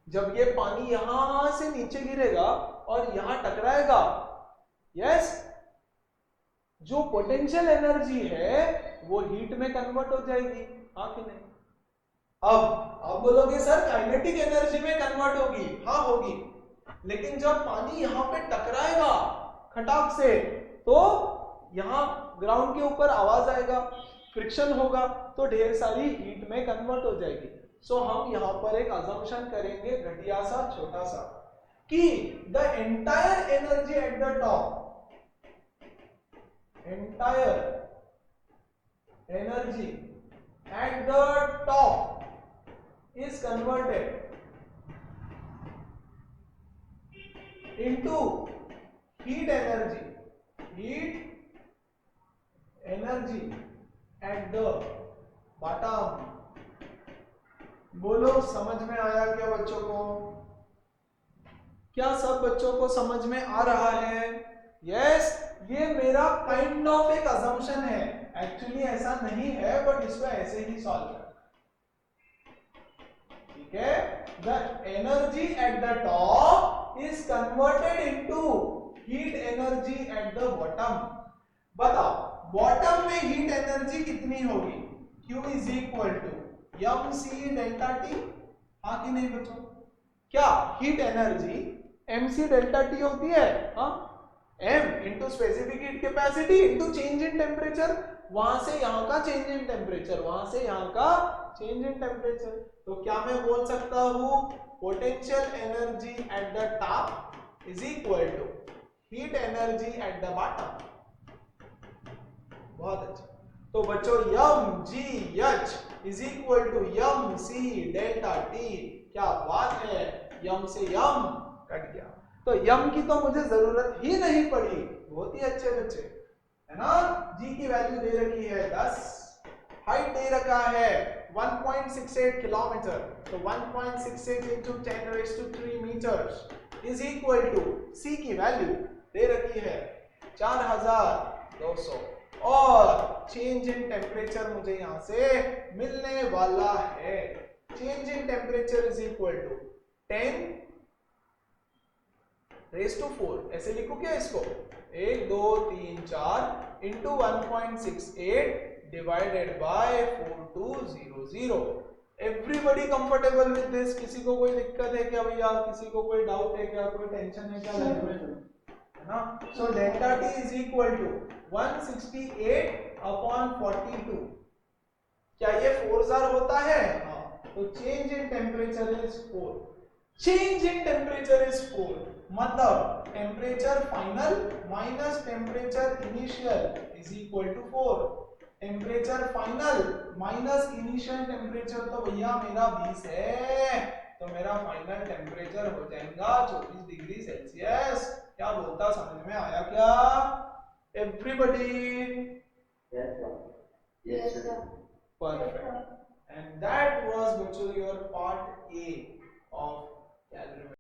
जब ये पानी यहां से नीचे गिरेगा और यहां टकराएगा, यस, जो पोटेंशियल एनर्जी है वो हीट में कन्वर्ट हो जाएगी, हाँ कि नहीं? अब आप बोलोगे सर काइनेटिक एनर्जी में कन्वर्ट होगी, हाँ होगी, लेकिन जब पानी यहाँ पे टकराएगा खटाक से तो यहाँ ग्राउंड के ऊपर आवाज आएगा, फ्रिक्शन होगा, तो ढेर सारी हीट में कन्वर्ट हो जाएगी। सो हम यहाँ पर एक अजम्पशन करेंगे घटिया सा छोटा सा कि the entire energy at the top, entire energy at the top is converted into heat energy at the bottom। बोलो समझ में आया क्या बच्चों को? क्या सब बच्चों को समझ में आ रहा है? यस, ये मेरा काइंड ऑफ एक अजम्पशन है, एक्चुअली ऐसा नहीं है बट इसको ऐसे ही सॉल्व कर, ठीक है? The energy at the top is converted into heat energy at the bottom। बताओ बॉटम में हीट एनर्जी कितनी होगी? Q is equal to mc delta T, हाँ कि नहीं बच्चों? क्या heat energy mc delta T होती है? हाँ, m into specific heat capacity into change in temperature, वहां से यहाँ का चेंज इन टेम्परेचर, वहां से यहाँ का चेंज इन टेम्परेचर। तो क्या मैं बोल सकता हूँ potential energy at the top is equal to heat energy at the bottom. बहुत अच्छा। तो बच्चों mgh is equal to mc delta t। क्या बात है, यम से यम कट गया, तो यम की तो मुझे जरूरत ही नहीं पड़ी। बहुत ही अच्छे बच्चे, है ना? जी की वैल्यू दे रखी है 10, हाइट दे रखा है 1.68 किलोमीटर, तो 1.68 into 10 raised to 3 meters is equal to C की वैल्यू दे रखी है 4200 और चेंज इन टेम्परेचर मुझे यहां से मिलने वाला है। Change in temperature is equal to 10 raise to 4, ऐसे लिखो क्या इसको? 1 2 3 4 into 1.68 divided by 4200। Everybody comfortable with this? किसी को कोई दिक्कत है क्या भैया? किसी को कोई डाउट है क्या? कोई टेंशन है क्या लाइफ में? है ना? So delta T is equal to 168 upon 42। क्या ये 4000 होता है? हाँ, तो change in temperature is 4। Change in temperature is 4 मतलब temperature final minus temperature initial is equal to 4। Temperature final minus initial temperature तो भैया मेरा 20 है, तो मेरा फाइनल टेम्परेचर हो जाएगा 24 डिग्री सेल्सियस। क्या बोलता, समझ में आया क्या everybody? Yes, sir. Perfect. And that was bachcho your part A of calorimetry.